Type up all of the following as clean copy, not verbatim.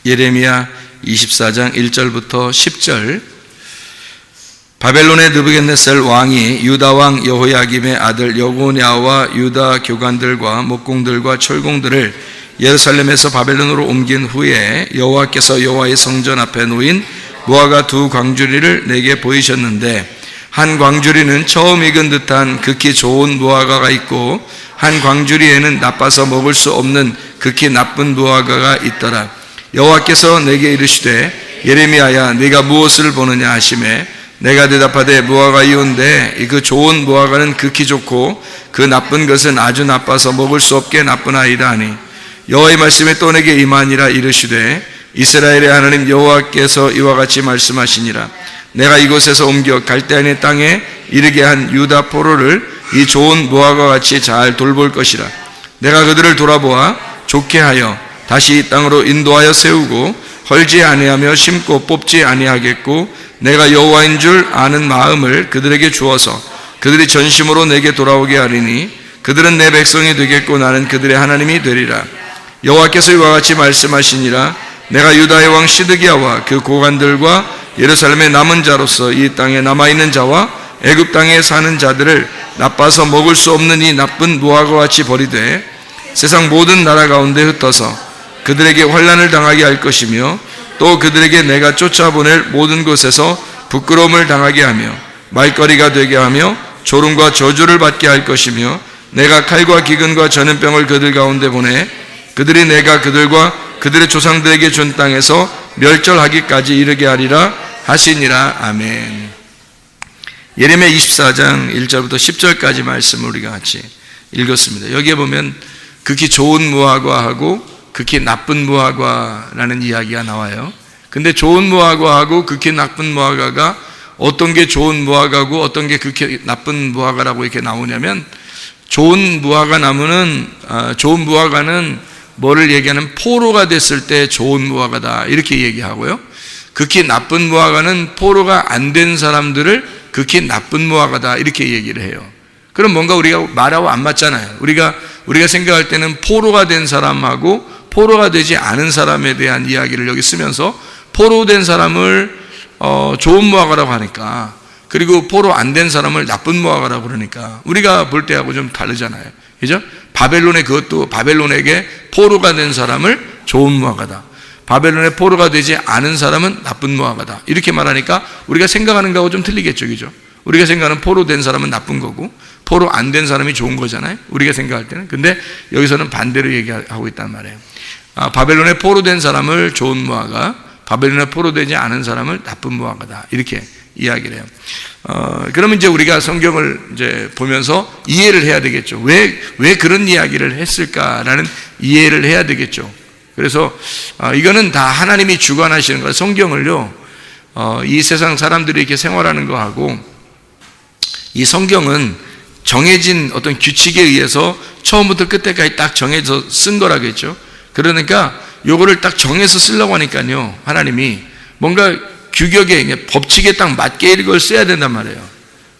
예레미야 24장 1절부터 10절. 바벨론의 느부갓네살 왕이 유다 왕 여호야김의 아들 여고냐와 유다 교관들과 목공들과 철공들을 예루살렘에서 바벨론으로 옮긴 후에 여호와께서 여호와의 성전 앞에 놓인 무화과 두 광주리를 내게 보이셨는데, 한 광주리는 처음 익은 듯한 극히 좋은 무화과가 있고 한 광주리에는 나빠서 먹을 수 없는 극히 나쁜 무화과가 있더라. 여호와께서 내게 이르시되 예레미야야, 네가 무엇을 보느냐 하시매, 내가 대답하되 무화과이온데 그 좋은 무화과는 극히 좋고 그 나쁜 것은 아주 나빠서 먹을 수 없게 나쁘나이다 하니, 여호와의 말씀에 또 내게 임하니라. 이르시되 이스라엘의 하나님 여호와께서 이와 같이 말씀하시니라. 내가 이곳에서 옮겨 갈대아인의 땅에 이르게 한 유다 포로를 이 좋은 무화과 같이 잘 돌볼 것이라. 내가 그들을 돌아보아 좋게 하여 다시 이 땅으로 인도하여 세우고 헐지 아니하며 심고 뽑지 아니하겠고, 내가 여호와인 줄 아는 마음을 그들에게 주어서 그들이 전심으로 내게 돌아오게 하리니 그들은 내 백성이 되겠고 나는 그들의 하나님이 되리라. 여호와께서 이와 같이 말씀하시니라. 내가 유다의 왕 시드기야와 그 고관들과 예루살렘의 남은 자로서 이 땅에 남아있는 자와 애굽 땅에 사는 자들을 나빠서 먹을 수 없는 이 나쁜 무화과 같이 버리되 세상 모든 나라 가운데 흩어서 그들에게 환난을 당하게 할 것이며, 또 그들에게 내가 쫓아보낼 모든 곳에서 부끄러움을 당하게 하며 말거리가 되게 하며 조롱과 저주를 받게 할 것이며, 내가 칼과 기근과 전염병을 그들 가운데 보내 그들이 내가 그들과 그들의 조상들에게 준 땅에서 멸절하기까지 이르게 하리라 하시니라. 아멘. 예레미야 24장 1절부터 10절까지 말씀을 우리가 같이 읽었습니다. 여기에 보면 극히 좋은 무화과하고 극히 나쁜 무화과라는 이야기가 나와요. 근데 좋은 무화과하고 극히 나쁜 무화과가 어떤 게 좋은 무화과고 어떤 게 극히 나쁜 무화과라고 이렇게 나오냐면, 좋은 무화과는 뭐를 얘기하는, 포로가 됐을 때 좋은 무화과다 이렇게 얘기하고요. 극히 나쁜 무화과는 포로가 안 된 사람들을 극히 나쁜 무화과다 이렇게 얘기를 해요. 그럼 뭔가 우리가 말하고 안 맞잖아요. 우리가 생각할 때는 포로가 된 사람하고 포로가 되지 않은 사람에 대한 이야기를 여기 쓰면서 포로 된 사람을 좋은 무화과라고 하니까, 그리고 포로 안 된 사람을 나쁜 무화과라고 그러니까 우리가 볼 때하고 좀 다르잖아요. 그죠? 바벨론에게 포로가 된 사람을 좋은 무화과다, 바벨론에 포로가 되지 않은 사람은 나쁜 무화과다 이렇게 말하니까 우리가 생각하는 거하고 좀 틀리겠죠. 그죠? 우리가 생각하는 포로 된 사람은 나쁜 거고 포로 안 된 사람이 좋은 거잖아요, 우리가 생각할 때는. 근데 여기서는 반대로 얘기하고 있단 말이에요. 바벨론에 포로 된 사람을 좋은 무화과, 바벨론에 포로 되지 않은 사람을 나쁜 무화과다 이렇게 이야기를 해요. 그러면 이제 우리가 성경을 이제 보면서 이해를 해야 되겠죠. 왜 그런 이야기를 했을까라는 이해를 해야 되겠죠. 그래서 이거는 다 하나님이 주관하시는 거예요. 성경을요, 이 세상 사람들이 이렇게 생활하는 거하고, 이 성경은 정해진 어떤 규칙에 의해서 처음부터 끝까지 딱 정해서 쓴 거라겠죠. 그러니까 요거를 딱 정해서 쓰려고 하니까요, 하나님이 뭔가 규격에, 법칙에 딱 맞게 이걸 써야 된단 말이에요.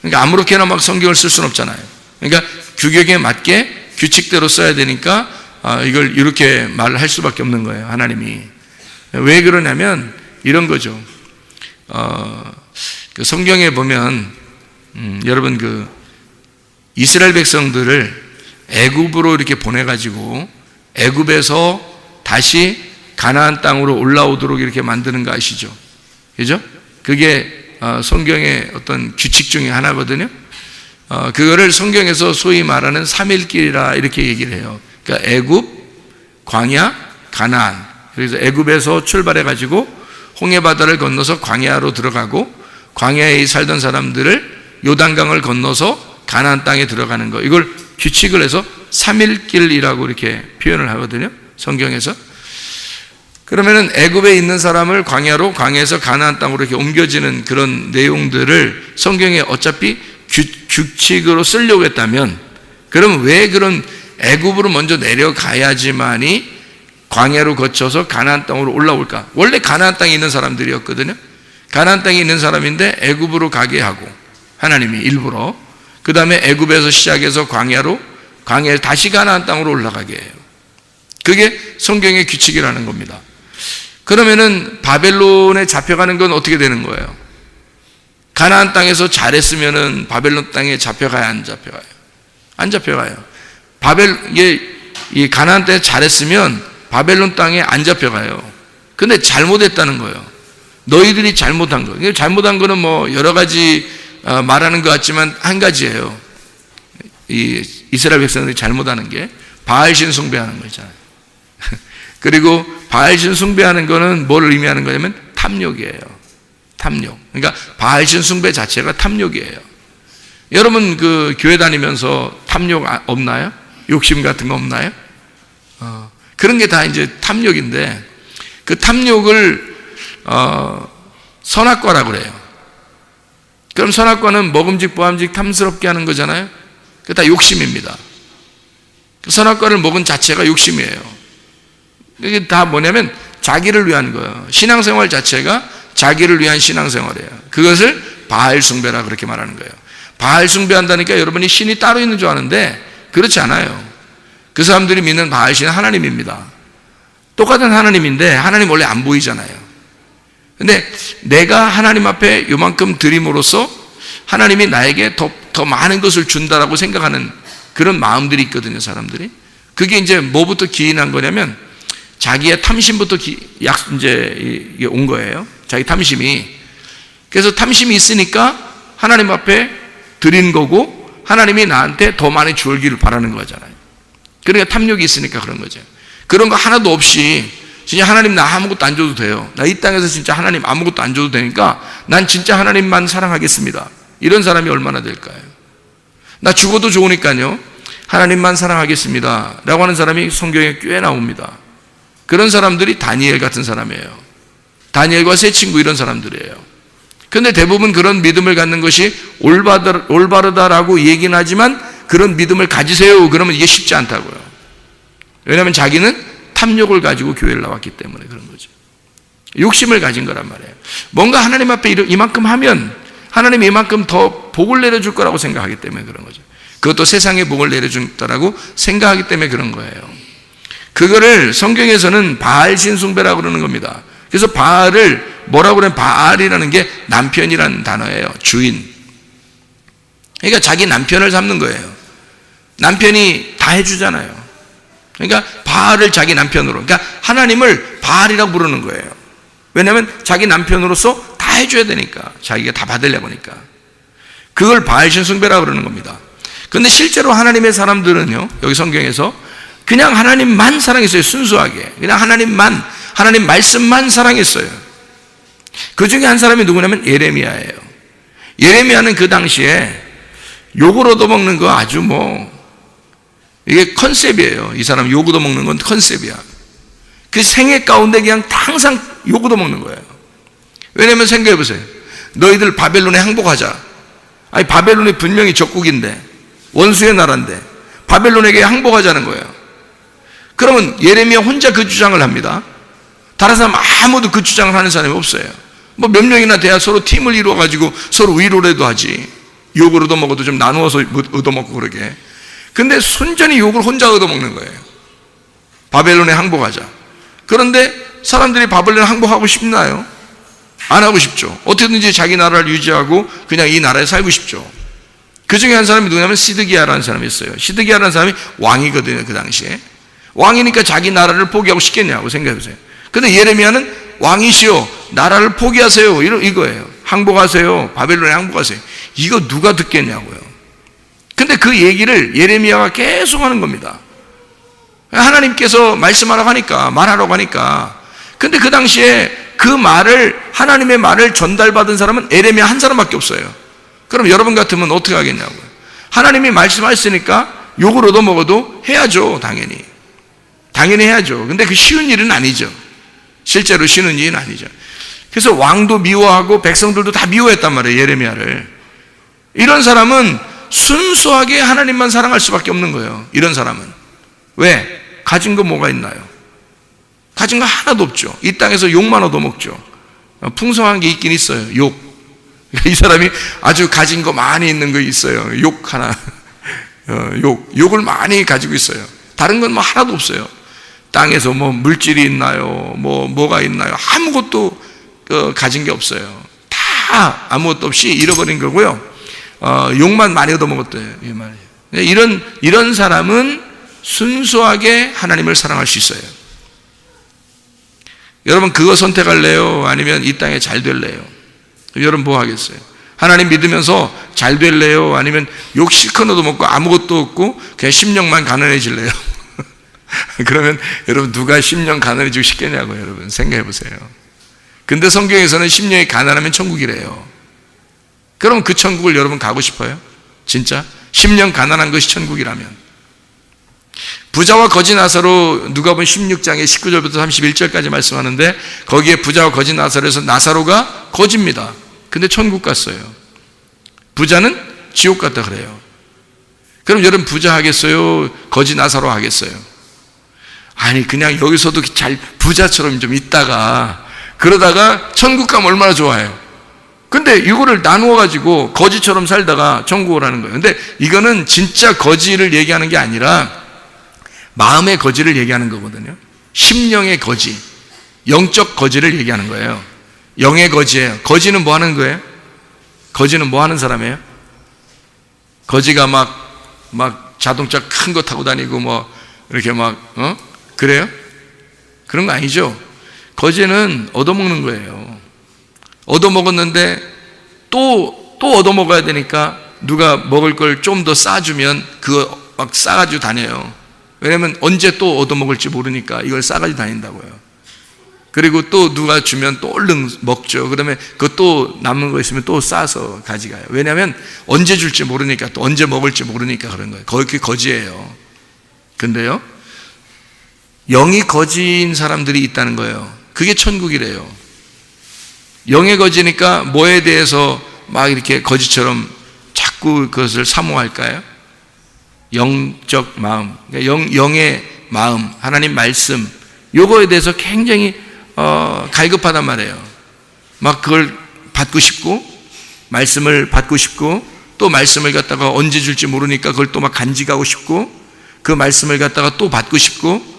그러니까 아무렇게나 막 성경을 쓸 수는 없잖아요. 그러니까 규격에 맞게 규칙대로 써야 되니까 이걸 이렇게 말을 할 수밖에 없는 거예요, 하나님이. 왜 그러냐면 이런 거죠. 그 성경에 보면 여러분 그 이스라엘 백성들을 애굽으로 이렇게 보내가지고 애굽에서 다시 가나안 땅으로 올라오도록 이렇게 만드는 거 아시죠? 그죠? 그게 성경의 어떤 규칙 중에 하나거든요. 그거를 성경에서 소위 말하는 3일길이라 이렇게 얘기를 해요. 그러니까 애굽, 광야, 가나안. 그래서 애굽에서 출발해가지고 홍해바다를 건너서 광야로 들어가고, 광야에 살던 사람들을 요단강을 건너서 가나안 땅에 들어가는 거, 이걸 규칙을 해서 3일길이라고 이렇게 표현을 하거든요, 성경에서. 그러면은 애굽에 있는 사람을 광야에서 가나안 땅으로 이렇게 옮겨지는 그런 내용들을 성경에 어차피 규칙으로 쓰려고 했다면, 그럼 왜 그런 애굽으로 먼저 내려가야지만이 광야로 거쳐서 가나안 땅으로 올라올까? 원래 가나안 땅에 있는 사람들이었거든요. 가나안 땅에 있는 사람인데 애굽으로 가게 하고, 하나님이 일부러, 그 다음에 애굽에서 시작해서 광야에 다시 가나안 땅으로 올라가게 해요. 그게 성경의 규칙이라는 겁니다. 그러면은 바벨론에 잡혀가는 건 어떻게 되는 거예요? 가나안 땅에서 잘했으면은 바벨론 땅에 잡혀가요, 안 잡혀가요? 안 잡혀가요. 이 가나안 땅에 잘했으면 바벨론 땅에 안 잡혀가요. 근데 잘못했다는 거예요. 너희들이 잘못한 거. 잘못한 거는 뭐 여러 가지 말하는 것 같지만 한 가지예요. 이 이스라엘 백성들이 잘못하는 게 바알신 숭배하는 거잖아요. 그리고 바알신 숭배하는 거는 뭘 의미하는 거냐면 탐욕이에요. 탐욕. 그러니까 바알신 숭배 자체가 탐욕이에요. 여러분 그 교회 다니면서 탐욕 없나요? 욕심 같은 거 없나요? 그런 게 다 이제 탐욕인데 그 탐욕을 선악과라고 그래요. 그럼 선악과는 먹음직 보암직 탐스럽게 하는 거잖아요. 그게 다 욕심입니다. 선악과를 먹은 자체가 욕심이에요. 이게 다 뭐냐면 자기를 위한 거예요. 신앙생활 자체가 자기를 위한 신앙생활이에요. 그것을 바알 숭배라 그렇게 말하는 거예요. 바알 숭배한다니까 여러분이 신이 따로 있는 줄 아는데 그렇지 않아요. 그 사람들이 믿는 바알 신은 하나님입니다. 똑같은 하나님인데 하나님 원래 안 보이잖아요. 근데 내가 하나님 앞에 요만큼 드림으로써 하나님이 나에게 더 많은 것을 준다라고 생각하는 그런 마음들이 있거든요, 사람들이. 그게 이제 뭐부터 기인한 거냐면 자기의 탐심부터 이제 온 거예요. 자기 탐심이. 그래서 탐심이 있으니까 하나님 앞에 드린 거고 하나님이 나한테 더 많이 주기를 바라는 거잖아요. 그러니까 탐욕이 있으니까 그런 거죠. 그런 거 하나도 없이 진짜 하나님 나 아무것도 안 줘도 돼요. 나 이 땅에서 진짜 하나님 아무것도 안 줘도 되니까 난 진짜 하나님만 사랑하겠습니다. 이런 사람이 얼마나 될까요? 나 죽어도 좋으니까요. 하나님만 사랑하겠습니다. 라고 하는 사람이 성경에 꽤 나옵니다. 그런 사람들이 다니엘 같은 사람이에요. 다니엘과 세 친구 이런 사람들이에요. 그런데 대부분 그런 믿음을 갖는 것이 올바르다라고 얘기는 하지만 그런 믿음을 가지세요. 그러면 이게 쉽지 않다고요. 왜냐하면 자기는 탐욕을 가지고 교회를 나왔기 때문에 그런 거죠. 욕심을 가진 거란 말이에요. 뭔가 하나님 앞에 이만큼 하면 하나님이 이만큼 더 복을 내려줄 거라고 생각하기 때문에 그런 거죠. 그것도 세상에 복을 내려준다라고 생각하기 때문에 그런 거예요. 그거를 성경에서는 바알신 숭배라고 그러는 겁니다. 그래서 바알을 뭐라고 그러면 바알이라는 게 남편이라는 단어예요. 주인. 그러니까 자기 남편을 삼는 거예요. 남편이 다 해주잖아요. 그러니까 바알을 자기 남편으로, 그러니까 하나님을 바알이라고 부르는 거예요. 왜냐하면 자기 남편으로서 다 해줘야 되니까, 자기가 다 받으려고 하니까. 그걸 바알신 숭배라고 그러는 겁니다. 그런데 실제로 하나님의 사람들은요, 여기 성경에서 그냥 하나님만 사랑했어요. 순수하게. 그냥 하나님만, 하나님 말씀만 사랑했어요. 그 중에 한 사람이 누구냐면 예레미야예요. 예레미야는 그 당시에 욕을 얻어먹는 거 아주 이게 컨셉이에요. 이 사람 욕 얻어먹는 건 컨셉이야. 그 생애 가운데 그냥 항상 욕 얻어먹는 거예요. 왜냐면 생각해 보세요. 너희들 바벨론에 항복하자. 아니, 바벨론이 분명히 적국인데, 원수의 나라인데, 바벨론에게 항복하자는 거예요. 그러면 예레미야 혼자 그 주장을 합니다. 다른 사람 아무도 그 주장을 하는 사람이 없어요. 몇 명이나 돼야 서로 팀을 이루어가지고 서로 위로라도 하지. 욕을 얻어먹어도 좀 나누어서 얻어먹고 그러게. 근데 순전히 욕을 혼자 얻어먹는 거예요. 바벨론에 항복하자. 그런데 사람들이 바벨론에 항복하고 싶나요? 안 하고 싶죠. 어떻게든지 자기 나라를 유지하고 그냥 이 나라에 살고 싶죠. 그 중에 한 사람이 누구냐면 시드기야라는 사람이 있어요. 시드기야라는 사람이 왕이거든요, 그 당시에. 왕이니까 자기 나라를 포기하고 싶겠냐고 생각해보세요. 근데 예레미야는 왕이시오, 나라를 포기하세요. 이거예요. 항복하세요. 바벨론에 항복하세요. 이거 누가 듣겠냐고요. 근데 그 얘기를 예레미야가 계속 하는 겁니다. 하나님께서 말씀하라고 하니까, 말하라고 하니까. 근데 그 당시에 그 말을, 하나님의 말을 전달받은 사람은 예레미야 한 사람밖에 없어요. 그럼 여러분 같으면 어떻게 하겠냐고요. 하나님이 말씀하셨으니까 욕을 얻어먹어도 해야죠, 당연히. 당연히 해야죠. 근데 그 쉬운 일은 아니죠. 실제로 쉬운 일은 아니죠. 그래서 왕도 미워하고 백성들도 다 미워했단 말이에요, 예레미야를. 이런 사람은 순수하게 하나님만 사랑할 수밖에 없는 거예요. 이런 사람은. 왜? 가진 거 뭐가 있나요? 가진 거 하나도 없죠. 이 땅에서 욕만 얻어먹죠. 풍성한 게 있긴 있어요. 욕. 이 사람이 아주 가진 거 많이 있는 거 있어요. 욕 하나. 욕을 많이 가지고 있어요. 다른 건 하나도 없어요. 땅에서 뭐 물질이 있나요? 뭐가 있나요? 아무것도 가진 게 없어요. 다 아무것도 없이 잃어버린 거고요. 욕만 많이 얻어먹었대요. 이런 사람은 순수하게 하나님을 사랑할 수 있어요. 여러분 그거 선택할래요? 아니면 이 땅에 잘 될래요? 여러분 뭐 하겠어요? 하나님 믿으면서 잘 될래요? 아니면 욕 실컷 얻어먹고 아무것도 없고 그냥 10년만 가난해질래요? 그러면 여러분 누가 10년 가난해지고 싶겠냐고요. 여러분 생각해 보세요. 근데 성경에서는 10년이 가난하면 천국이래요. 그럼 그 천국을 여러분 가고 싶어요? 진짜? 10년 가난한 것이 천국이라면. 부자와 거지 나사로 누가복음 16장에 19절부터 31절까지 말씀하는데 거기에 부자와 거지 나사로에서 나사로가 거지입니다. 근데 천국 갔어요. 부자는 지옥 갔다 그래요. 그럼 여러분 부자 하겠어요? 거지 나사로 하겠어요? 아니 그냥 여기서도 잘 부자처럼 좀 있다가 그러다가 천국 가면 얼마나 좋아요. 근데 이거를 나누어 가지고 거지처럼 살다가 천국을 하는 거예요. 근데 이거는 진짜 거지를 얘기하는 게 아니라 마음의 거지를 얘기하는 거거든요. 심령의 거지, 영적 거지를 얘기하는 거예요. 영의 거지예요. 거지는 뭐 하는 거예요? 거지는 뭐 하는 사람이에요? 거지가 막 자동차 큰 거 타고 다니고 뭐 이렇게 그래요? 그런 거 아니죠. 거지는 얻어먹는 거예요. 얻어먹었는데 또 얻어먹어야 되니까 누가 먹을 걸 좀 더 싸주면 그거 막 싸가지고 다녀요. 왜냐면 언제 또 얻어먹을지 모르니까 이걸 싸가지고 다닌다고요. 그리고 또 누가 주면 또 얼른 먹죠. 그다음에 그것도 남은 거 있으면 또 싸서 가져가요. 왜냐면 언제 줄지 모르니까, 또 언제 먹을지 모르니까 그런 거예요. 그게 거지예요. 근데요, 영이 거지인 사람들이 있다는 거예요. 그게 천국이래요. 영의 거지니까 뭐에 대해서 막 이렇게 거지처럼 자꾸 그것을 사모할까요? 영적 마음, 그러니까 영의 마음, 하나님 말씀, 요거에 대해서 굉장히 갈급하단 말이에요. 막 그걸 받고 싶고, 말씀을 받고 싶고, 또 말씀을 갖다가 언제 줄지 모르니까 그걸 또 막 간직하고 싶고, 그 말씀을 갖다가 또 받고 싶고.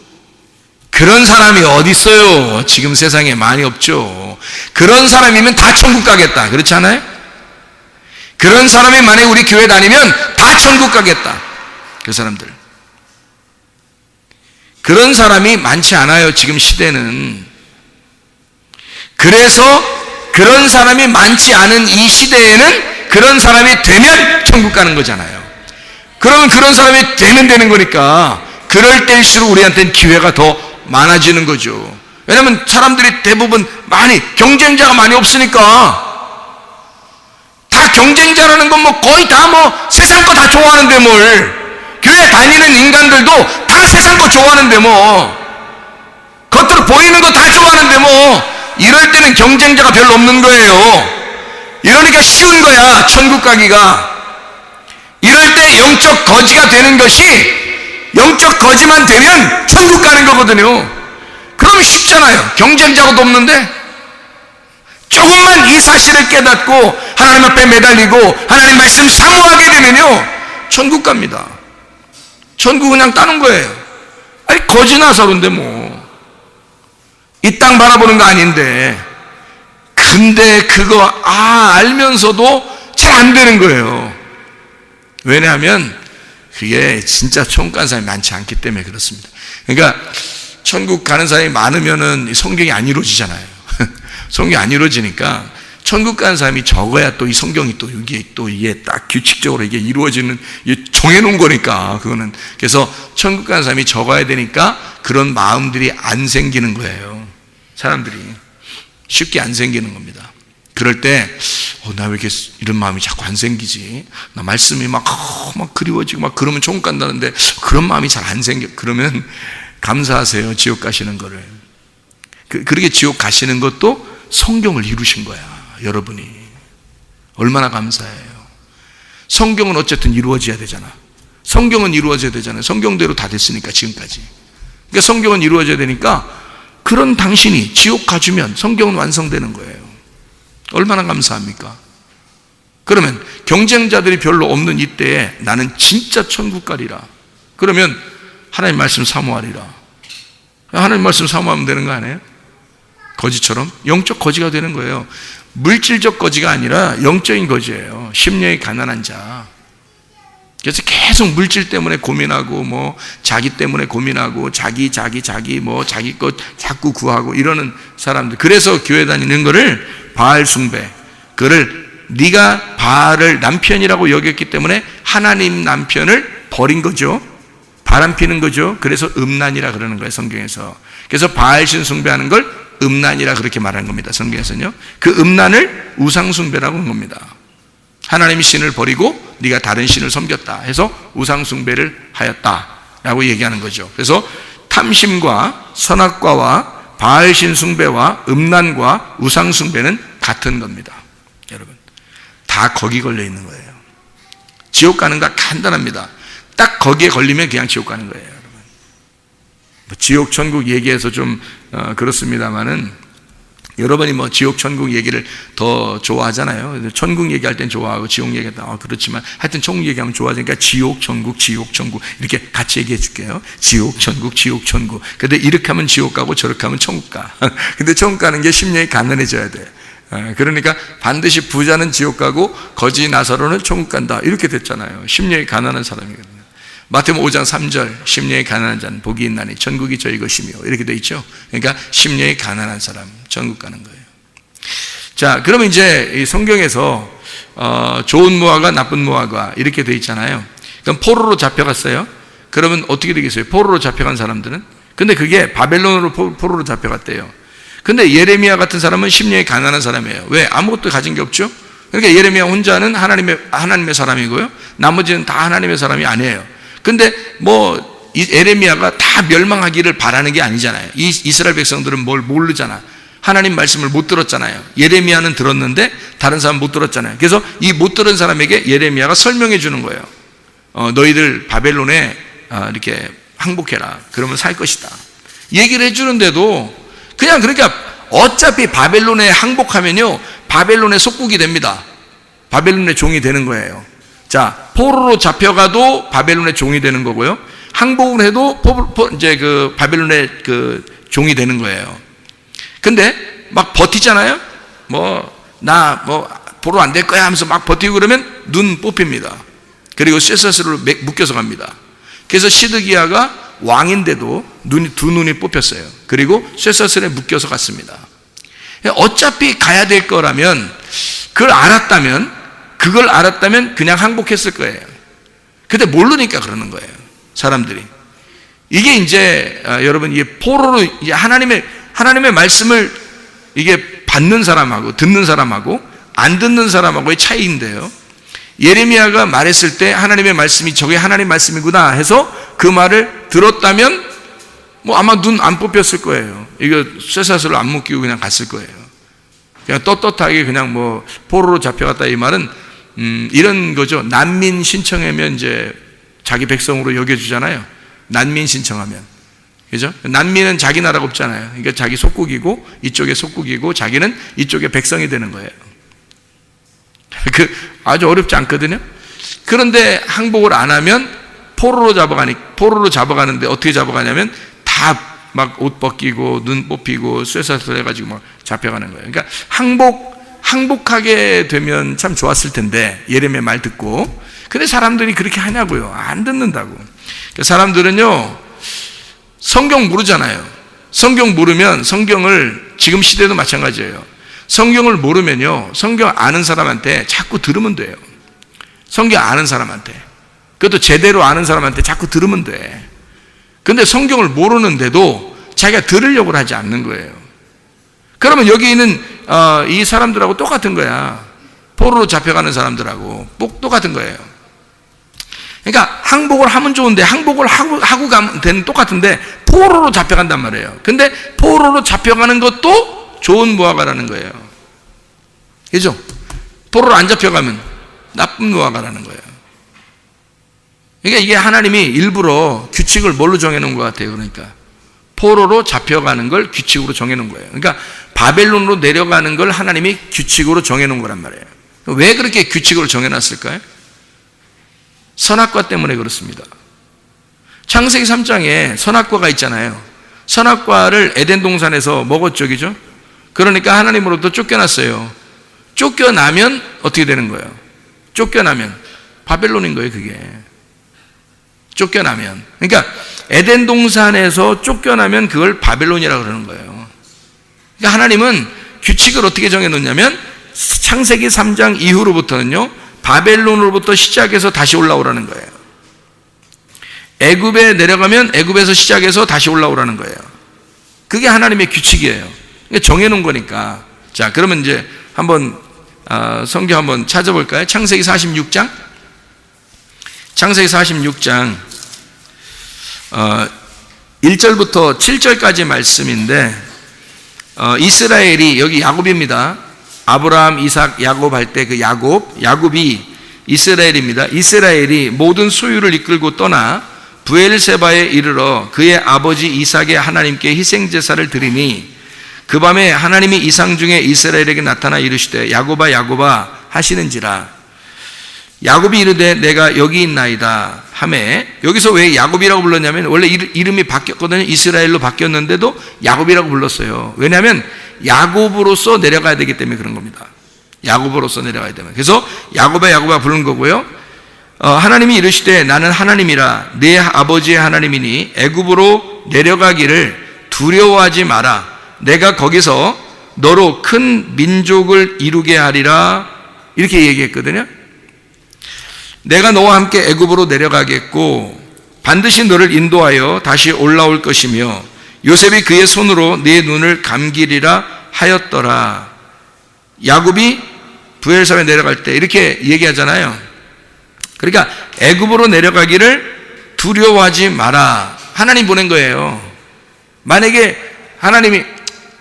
그런 사람이 어디 있어요? 지금 세상에 많이 없죠. 그런 사람이면 다 천국 가겠다. 그렇지 않아요? 그런 사람이 만약에 우리 교회 다니면 다 천국 가겠다. 그 사람들. 그런 사람이 많지 않아요, 지금 시대는. 그래서 그런 사람이 많지 않은 이 시대에는 그런 사람이 되면 천국 가는 거잖아요. 그러면 그런 사람이 되는 거니까 그럴 때일수록 우리한테는 기회가 더 많아지는 거죠. 왜냐하면 사람들이 대부분 경쟁자가 많이 없으니까. 다 경쟁자라는 건 거의 다 세상 거 다 좋아하는데 뭘. 교회 다니는 인간들도 다 세상 거 좋아하는데 겉으로 보이는 거 다 좋아하는데 이럴 때는 경쟁자가 별로 없는 거예요. 이러니까 쉬운 거야, 천국 가기가. 이럴 때 영적 거지가 되는 것이, 영적 거지만 되면 천국 가는 거거든요. 그럼 쉽잖아요. 경쟁자도 없는데. 조금만 이 사실을 깨닫고 하나님 앞에 매달리고 하나님 말씀 사모하게 되면요, 천국 갑니다. 천국 그냥 따는 거예요. 아니 거지 나사로인데 이 땅 바라보는 거 아닌데. 근데 그거 알면서도 잘 안 되는 거예요. 왜냐하면 그게 진짜 천국 가는 사람이 많지 않기 때문에 그렇습니다. 그러니까 천국 가는 사람이 많으면은 성경이 안 이루어지잖아요. 성경이 안 이루어지니까 천국 가는 사람이 적어야 또 이 성경이 또 이게 딱 규칙적으로 이게 이루어지는, 이게 정해놓은 거니까, 그거는. 그래서 천국 가는 사람이 적어야 되니까 그런 마음들이 안 생기는 거예요. 사람들이 쉽게 안 생기는 겁니다. 그럴 때 나 왜 이렇게 이런 마음이 자꾸 안 생기지? 나 말씀이 막 그리워지고 그러면 천국 간다는데 그런 마음이 잘 안 생겨. 그러면 감사하세요, 지옥 가시는 거를. 그렇게 지옥 가시는 것도 성경을 이루신 거야, 여러분이. 얼마나 감사해요. 성경은 어쨌든 이루어져야 되잖아. 성경은 이루어져야 되잖아요. 성경대로 다 됐으니까, 지금까지. 그러니까 성경은 이루어져야 되니까 그런 당신이 지옥 가주면 성경은 완성되는 거예요. 얼마나 감사합니까? 그러면 경쟁자들이 별로 없는 이때에 나는 진짜 천국 가리라. 그러면 하나님 말씀 사모하리라. 하나님 말씀 사모하면 되는 거 아니에요? 거지처럼 영적 거지가 되는 거예요. 물질적 거지가 아니라 영적인 거지예요. 심령이 가난한 자. 그래서 계속 물질 때문에 고민하고 뭐 자기 때문에 고민하고 자기 뭐 자기 것 자꾸 구하고 이러는 사람들. 그래서 교회 다니는 거를 바알 숭배. 그를 네가 바알을 남편이라고 여겼기 때문에 하나님 남편을 버린 거죠. 바람 피는 거죠. 그래서 음란이라 그러는 거예요, 성경에서. 그래서 바알신 숭배하는 걸 음란이라 그렇게 말하는 겁니다, 성경에서는요. 그 음란을 우상 숭배라고 하는 겁니다. 하나님이 신을 버리고 네가 다른 신을 섬겼다 해서 우상 숭배를 하였다라고 얘기하는 거죠. 그래서 탐심과 선악과와 바알신 숭배와 음란과 우상 숭배는 같은 겁니다. 여러분, 다 거기 걸려 있는 거예요. 지옥 가는 거 간단합니다. 딱 거기에 걸리면 그냥 지옥 가는 거예요, 여러분. 뭐 지옥 천국 얘기해서 좀 그렇습니다만은 여러분이 뭐 지옥 천국 얘기를 더 좋아하잖아요. 천국 얘기할 땐 좋아하고 지옥 얘기할 땐 그렇지만 하여튼 천국 얘기하면 좋아하니까 지옥 천국 이렇게 같이 얘기해 줄게요. 지옥 천국. 근데 이렇게 하면 지옥 가고 저렇게 하면 천국 가. 근데 천국 가는 게 심령이 가난해져야 돼. 그러니까 반드시 부자는 지옥 가고 거지 나사로는 천국 간다 이렇게 됐잖아요. 심령이 가난한 사람이거든요. 마태복음 5장 3절 심령이 가난한 자는 복이 있나니 천국이 저희 것이며 이렇게 돼 있죠. 그러니까 심령이 가난한 사람 천국 가는 거예요. 자, 그러면 이제 이 성경에서 좋은 무화과 나쁜 무화과 이렇게 돼 있잖아요. 그럼 포로로 잡혀갔어요. 그러면 어떻게 되겠어요? 포로로 잡혀간 사람들은? 근데 그게 바벨론으로 포로로 잡혀갔대요. 근데 예레미야 같은 사람은 심령이 가난한 사람이에요. 왜? 아무것도 가진 게 없죠. 그러니까 예레미야 혼자는 하나님의 사람이고요. 나머지는 다 하나님의 사람이 아니에요. 근데 뭐 예레미야가 다 멸망하기를 바라는 게 아니잖아요. 이스라엘 백성들은 뭘 모르잖아. 하나님 말씀을 못 들었잖아요. 예레미야는 들었는데 다른 사람 못 들었잖아요. 그래서 이 못 들은 사람에게 예레미야가 설명해 주는 거예요. 너희들 바벨론에 이렇게 항복해라. 그러면 살 것이다. 얘기를 해 주는데도 그냥 그러니까 어차피 바벨론에 항복하면요 바벨론의 속국이 됩니다. 바벨론의 종이 되는 거예요. 자, 포로로 잡혀가도 바벨론의 종이 되는 거고요. 항복을 해도 이제 그 바벨론의 그 종이 되는 거예요. 근데 막 버티잖아요. 나 포로 안 될 거야 하면서 막 버티고 그러면 눈 뽑힙니다. 그리고 쇠사슬로 묶여서 갑니다. 그래서 시드기야가 왕인데도 두 눈이 뽑혔어요. 그리고 쇠사슬에 묶여서 갔습니다. 어차피 가야 될 거라면 그걸 알았다면 그냥 항복했을 거예요. 근데 모르니까 그러는 거예요, 사람들이. 이게 이제 여러분 이게 포로로 이제 하나님의 말씀을 이게 받는 사람하고 듣는 사람하고 안 듣는 사람하고의 차이인데요. 예레미야가 말했을 때 하나님의 말씀이 저게 하나님 말씀이구나 해서 그 말을 들었다면 아마 눈 안 뽑혔을 거예요. 이거 쇠사슬로 안 묶이고 그냥 갔을 거예요. 그냥 떳떳하게 그냥 포로로 잡혀갔다 이 말은 이런 거죠. 난민 신청하면 이제 자기 백성으로 여겨주잖아요. 난민 신청하면. 그죠? 난민은 자기 나라가 없잖아요. 그러니까 자기 속국이고 이쪽에 속국이고 자기는 이쪽에 백성이 되는 거예요. 아주 어렵지 않거든요. 그런데 항복을 안 하면 포로로 잡아가는데 어떻게 잡아가냐면 다 막 옷 벗기고 눈 뽑히고 쇠사슬 해가지고 막 잡혀가는 거예요. 그러니까 항복하게 되면 참 좋았을 텐데 예레미야 말 듣고. 근데 사람들이 그렇게 하냐고요. 안 듣는다고. 그러니까 사람들은요 성경 모르잖아요. 성경 모르면 성경을 지금 시대도 마찬가지예요. 성경을 모르면요 성경 아는 사람한테 자꾸 들으면 돼요. 성경 아는 사람한테, 그것도 제대로 아는 사람한테 자꾸 들으면 돼. 근데 성경을 모르는데도 자기가 들으려고 하지 않는 거예요. 그러면 여기 있는 이 사람들하고 똑같은 거야. 포로로 잡혀가는 사람들하고 똑같은 거예요. 그러니까 항복을 하면 좋은데 항복을 하고 가면 되는 똑같은데 포로로 잡혀간단 말이에요. 근데 포로로 잡혀가는 것도 좋은 무화과라는 거예요. 그죠? 포로로 안 잡혀가면 나쁜 무화과라는 거예요. 그러니까 이게 하나님이 일부러 규칙을 뭘로 정해놓은 것 같아요. 그러니까 포로로 잡혀가는 걸 규칙으로 정해놓은 거예요. 그러니까 바벨론으로 내려가는 걸 하나님이 규칙으로 정해놓은 거란 말이에요. 왜 그렇게 규칙으로 정해놨을까요? 선악과 때문에 그렇습니다. 창세기 3장에 선악과가 있잖아요. 선악과를 에덴 동산에서 먹었죠, 그죠? 그러니까 하나님으로부터 쫓겨났어요. 쫓겨나면 어떻게 되는 거예요? 쫓겨나면 바벨론인 거예요, 그게. 쫓겨나면. 그러니까 에덴 동산에서 쫓겨나면 그걸 바벨론이라고 그러는 거예요. 그러니까 하나님은 규칙을 어떻게 정해놓냐면 창세기 3장 이후로부터는요, 바벨론으로부터 시작해서 다시 올라오라는 거예요. 애굽에 내려가면 애굽에서 시작해서 다시 올라오라는 거예요. 그게 하나님의 규칙이에요. 정해놓은 거니까. 자, 그러면 이제 한번 성경 한번 찾아볼까요? 창세기 46장. 창세기 46장 1절부터 7절까지 말씀인데, 이스라엘이, 여기 야곱입니다. 아브라함, 이삭, 야곱 할 때 그 야곱이 이스라엘입니다. 이스라엘이 모든 소유를 이끌고 떠나 브엘세바에 이르러 그의 아버지 이삭의 하나님께 희생제사를 드리니, 그 밤에 하나님이 이상 중에 이스라엘에게 나타나 이르시되 야곱아 야곱아 하시는지라. 야곱이 이르되 내가 여기 있나이다 하매, 여기서 왜 야곱이라고 불렀냐면 원래 이름이 바뀌었거든요. 이스라엘로 바뀌었는데도 야곱이라고 불렀어요. 왜냐하면 야곱으로서 내려가야 되기 때문에 그런 겁니다. 야곱으로서 내려가야 되면. 그래서 야곱아 야곱아 부른 거고요. 하나님이 이르시되 나는 하나님이라 네 아버지의 하나님이니 애굽으로 내려가기를 두려워하지 마라. 내가 거기서 너로 큰 민족을 이루게 하리라. 이렇게 얘기했거든요. 내가 너와 함께 애굽으로 내려가겠고 반드시 너를 인도하여 다시 올라올 것이며 요셉이 그의 손으로 네 눈을 감기리라 하였더라. 야곱이 브엘사에 내려갈 때 이렇게 얘기하잖아요. 그러니까 애굽으로 내려가기를 두려워하지 마라. 하나님 보낸 거예요. 만약에 하나님이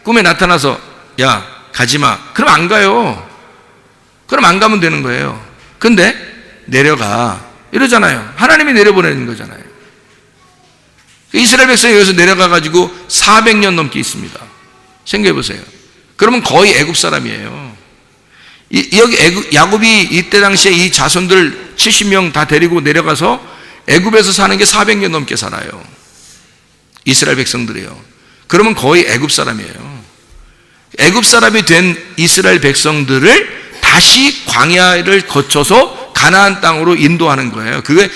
꿈에 나타나서 야 가지마, 그럼 안 가요. 그럼 안 가면 되는 거예요. 근데 내려가 이러잖아요. 하나님이 내려보내는 거잖아요. 이스라엘 백성이 여기서 내려가가지고 400년 넘게 있습니다. 생각해 보세요. 그러면 거의 애굽 사람이에요. 여기 야곱이 이때 당시에 이 자손들 70명 다 데리고 내려가서 애굽에서 사는 게 400년 넘게 살아요. 이스라엘 백성들이요. 그러면 거의 애굽 사람이에요. 애굽 사람이 된 이스라엘 백성들을 다시 광야를 거쳐서 가나안 땅으로 인도하는 거예요. 그게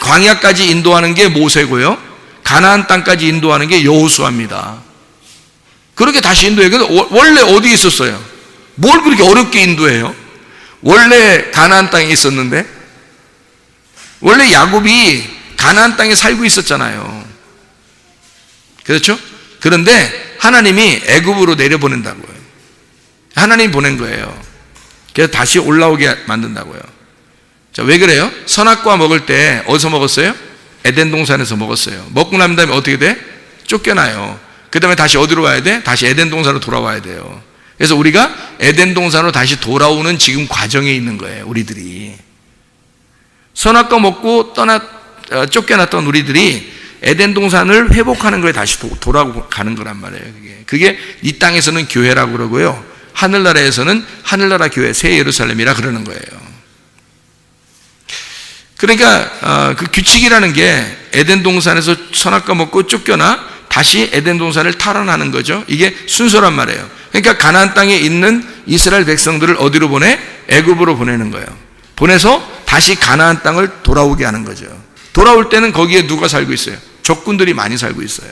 광야까지 인도하는 게 모세고요. 가나안 땅까지 인도하는 게 여호수아입니다. 그렇게 다시 인도해요. 근데 원래 어디 있었어요? 뭘 그렇게 어렵게 인도해요? 원래 가나안 땅에 있었는데, 원래 야곱이 가나안 땅에 살고 있었잖아요. 그렇죠? 그런데 하나님이 애굽으로 내려보낸다고요. 하나님이 보낸 거예요. 그래서 다시 올라오게 만든다고요. 자, 왜 그래요? 선악과 먹을 때 어디서 먹었어요? 에덴 동산에서 먹었어요. 먹고 난 다음에 어떻게 돼? 쫓겨나요. 그 다음에 다시 어디로 와야 돼? 다시 에덴 동산으로 돌아와야 돼요. 그래서 우리가 에덴 동산으로 다시 돌아오는 지금 과정에 있는 거예요. 우리들이 선악과 먹고 쫓겨났던 우리들이 에덴 동산을 회복하는 거에 다시 돌아가는 거란 말이에요. 그게 이 땅에서는 교회라고 그러고요, 하늘나라에서는 하늘나라 교회 새 예루살렘이라 그러는 거예요. 그러니까 그 규칙이라는 게 에덴 동산에서 선악과 먹고 쫓겨나 다시 에덴 동산을 탈환하는 거죠. 이게 순서란 말이에요. 그러니까 가나안 땅에 있는 이스라엘 백성들을 어디로 보내? 애굽으로 보내는 거예요. 보내서 다시 가나안 땅을 돌아오게 하는 거죠. 돌아올 때는 거기에 누가 살고 있어요? 적군들이 많이 살고 있어요.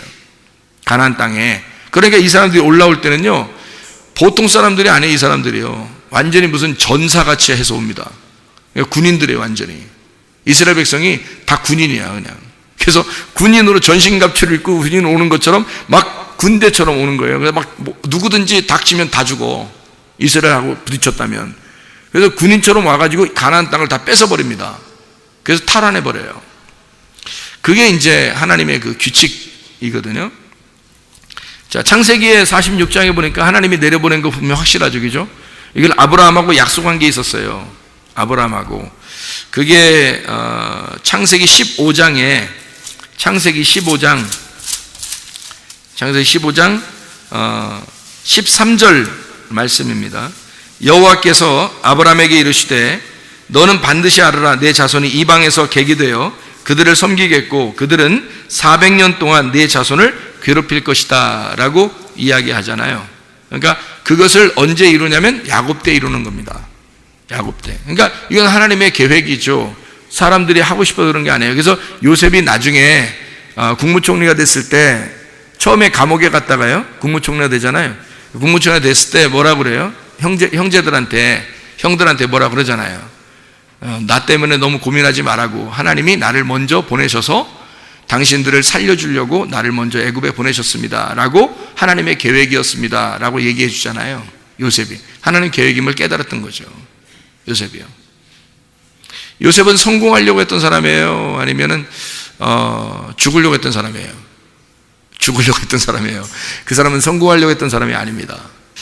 가나안 땅에. 그러니까 이 사람들이 올라올 때는요, 보통 사람들이 아니에요. 이 사람들이요, 완전히 무슨 전사같이 해서 옵니다. 군인들이에요. 완전히 이스라엘 백성이 다 군인이야 그냥. 그래서 군인으로 전신갑주를 입고 군인 오는 것처럼 막 군대처럼 오는 거예요. 그래서 막 누구든지 닥치면 다 죽어, 이스라엘하고 부딪혔다면. 그래서 군인처럼 와가지고 가나안 땅을 다 뺏어버립니다. 그래서 탈환해버려요. 그게 이제 하나님의 그 규칙이거든요. 자, 창세기의 46장에 보니까 하나님이 내려보낸 거 분명 확실하죠, 그죠? 이걸 아브라함하고 약속한 게 있었어요. 아브라함하고. 그게 창세기 15장 13절 말씀입니다. 여호와께서 아브라함에게 이르시되 너는 반드시 알아라. 내 자손이 이방에서 객이 되어 그들을 섬기겠고 그들은 400년 동안 내 자손을 괴롭힐 것이다 라고 이야기하잖아요. 그러니까 그것을 언제 이루냐면 야곱 때 이루는 겁니다. 야곱 때. 그러니까 이건 하나님의 계획이죠. 사람들이 하고 싶어서 그런 게 아니에요. 그래서 요셉이 나중에 국무총리가 됐을 때 처음에 감옥에 갔다가요, 국무총리가 되잖아요. 국무총리가 됐을 때 뭐라 그래요? 형들한테 뭐라 그러잖아요. 나 때문에 너무 고민하지 말라고, 하나님이 나를 먼저 보내셔서 당신들을 살려주려고 나를 먼저 애굽에 보내셨습니다 라고, 하나님의 계획이었습니다 라고 얘기해 주잖아요. 요셉이 하나님 계획임을 깨달았던 거죠. 요셉이요. 요셉은 성공하려고 했던 사람이에요? 아니면은 죽으려고 했던 사람이에요? 죽으려고 했던 사람이에요. 그 사람은 성공하려고 했던 사람이 아닙니다.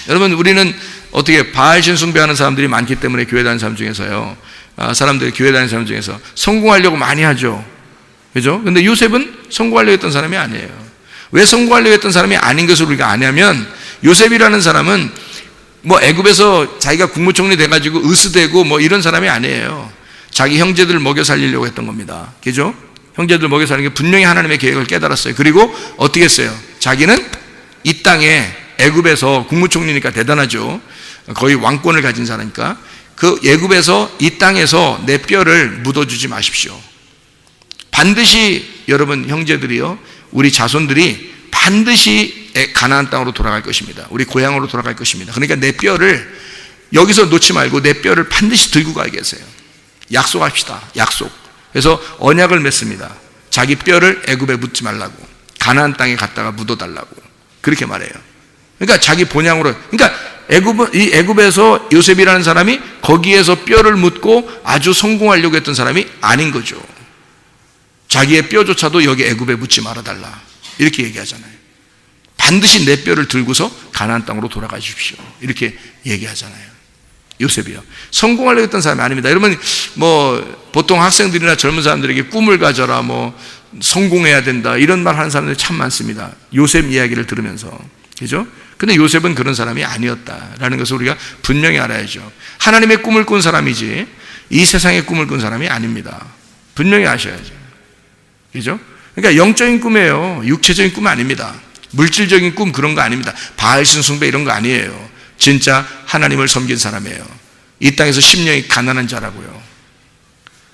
여러분, 우리는 어떻게 바알신 숭배하는 사람들이 많기 때문에 교회 다니는 사람 중에서요, 사람들이 교회 다니는 사람 중에서 성공하려고 많이 하죠. 그죠? 근데 요셉은 성공하려고 했던 사람이 아니에요. 왜 성공하려고 했던 사람이 아닌 것을 우리가 아냐면, 요셉이라는 사람은 뭐 애굽에서 자기가 국무총리 돼가지고 의스되고 뭐 이런 사람이 아니에요. 자기 형제들을 먹여 살리려고 했던 겁니다. 그죠? 형제들 먹여 살리는 게 분명히 하나님의 계획을 깨달았어요. 그리고 어떻게 했어요? 자기는 이 땅에 애굽에서 국무총리니까 대단하죠. 거의 왕권을 가진 사람이니까 그 애굽에서 이 땅에서 내 뼈를 묻어주지 마십시오. 반드시 여러분 형제들이요, 우리 자손들이 반드시 가나안 땅으로 돌아갈 것입니다. 우리 고향으로 돌아갈 것입니다. 그러니까 내 뼈를 여기서 놓지 말고 내 뼈를 반드시 들고 가야 계세요. 약속합시다. 약속. 그래서 언약을 맺습니다. 자기 뼈를 애굽에 묻지 말라고, 가나안 땅에 갔다가 묻어달라고 그렇게 말해요. 그러니까 자기 본향으로, 그러니까 이 애굽에서 요셉이라는 사람이 거기에서 뼈를 묻고 아주 성공하려고 했던 사람이 아닌 거죠. 자기의 뼈조차도 여기 애굽에 묻지 말아달라 이렇게 얘기하잖아요. 반드시 내 뼈를 들고서 가나안 땅으로 돌아가 주십시오 이렇게 얘기하잖아요. 요셉이요. 성공하려고 했던 사람이 아닙니다. 여러분, 뭐 보통 학생들이나 젊은 사람들에게 꿈을 가져라, 뭐 성공해야 된다 이런 말 하는 사람들이 참 많습니다. 요셉 이야기를 들으면서. 그죠? 근데 요셉은 그런 사람이 아니었다라는 것을 우리가 분명히 알아야죠. 하나님의 꿈을 꾼 사람이지 이 세상의 꿈을 꾼 사람이 아닙니다. 분명히 아셔야죠. 그죠? 그러니까 영적인 꿈이에요. 육체적인 꿈 아닙니다. 물질적인 꿈 그런 거 아닙니다. 바알신 숭배 이런 거 아니에요. 진짜 하나님을 섬긴 사람이에요. 이 땅에서 심령이 가난한 자라고요.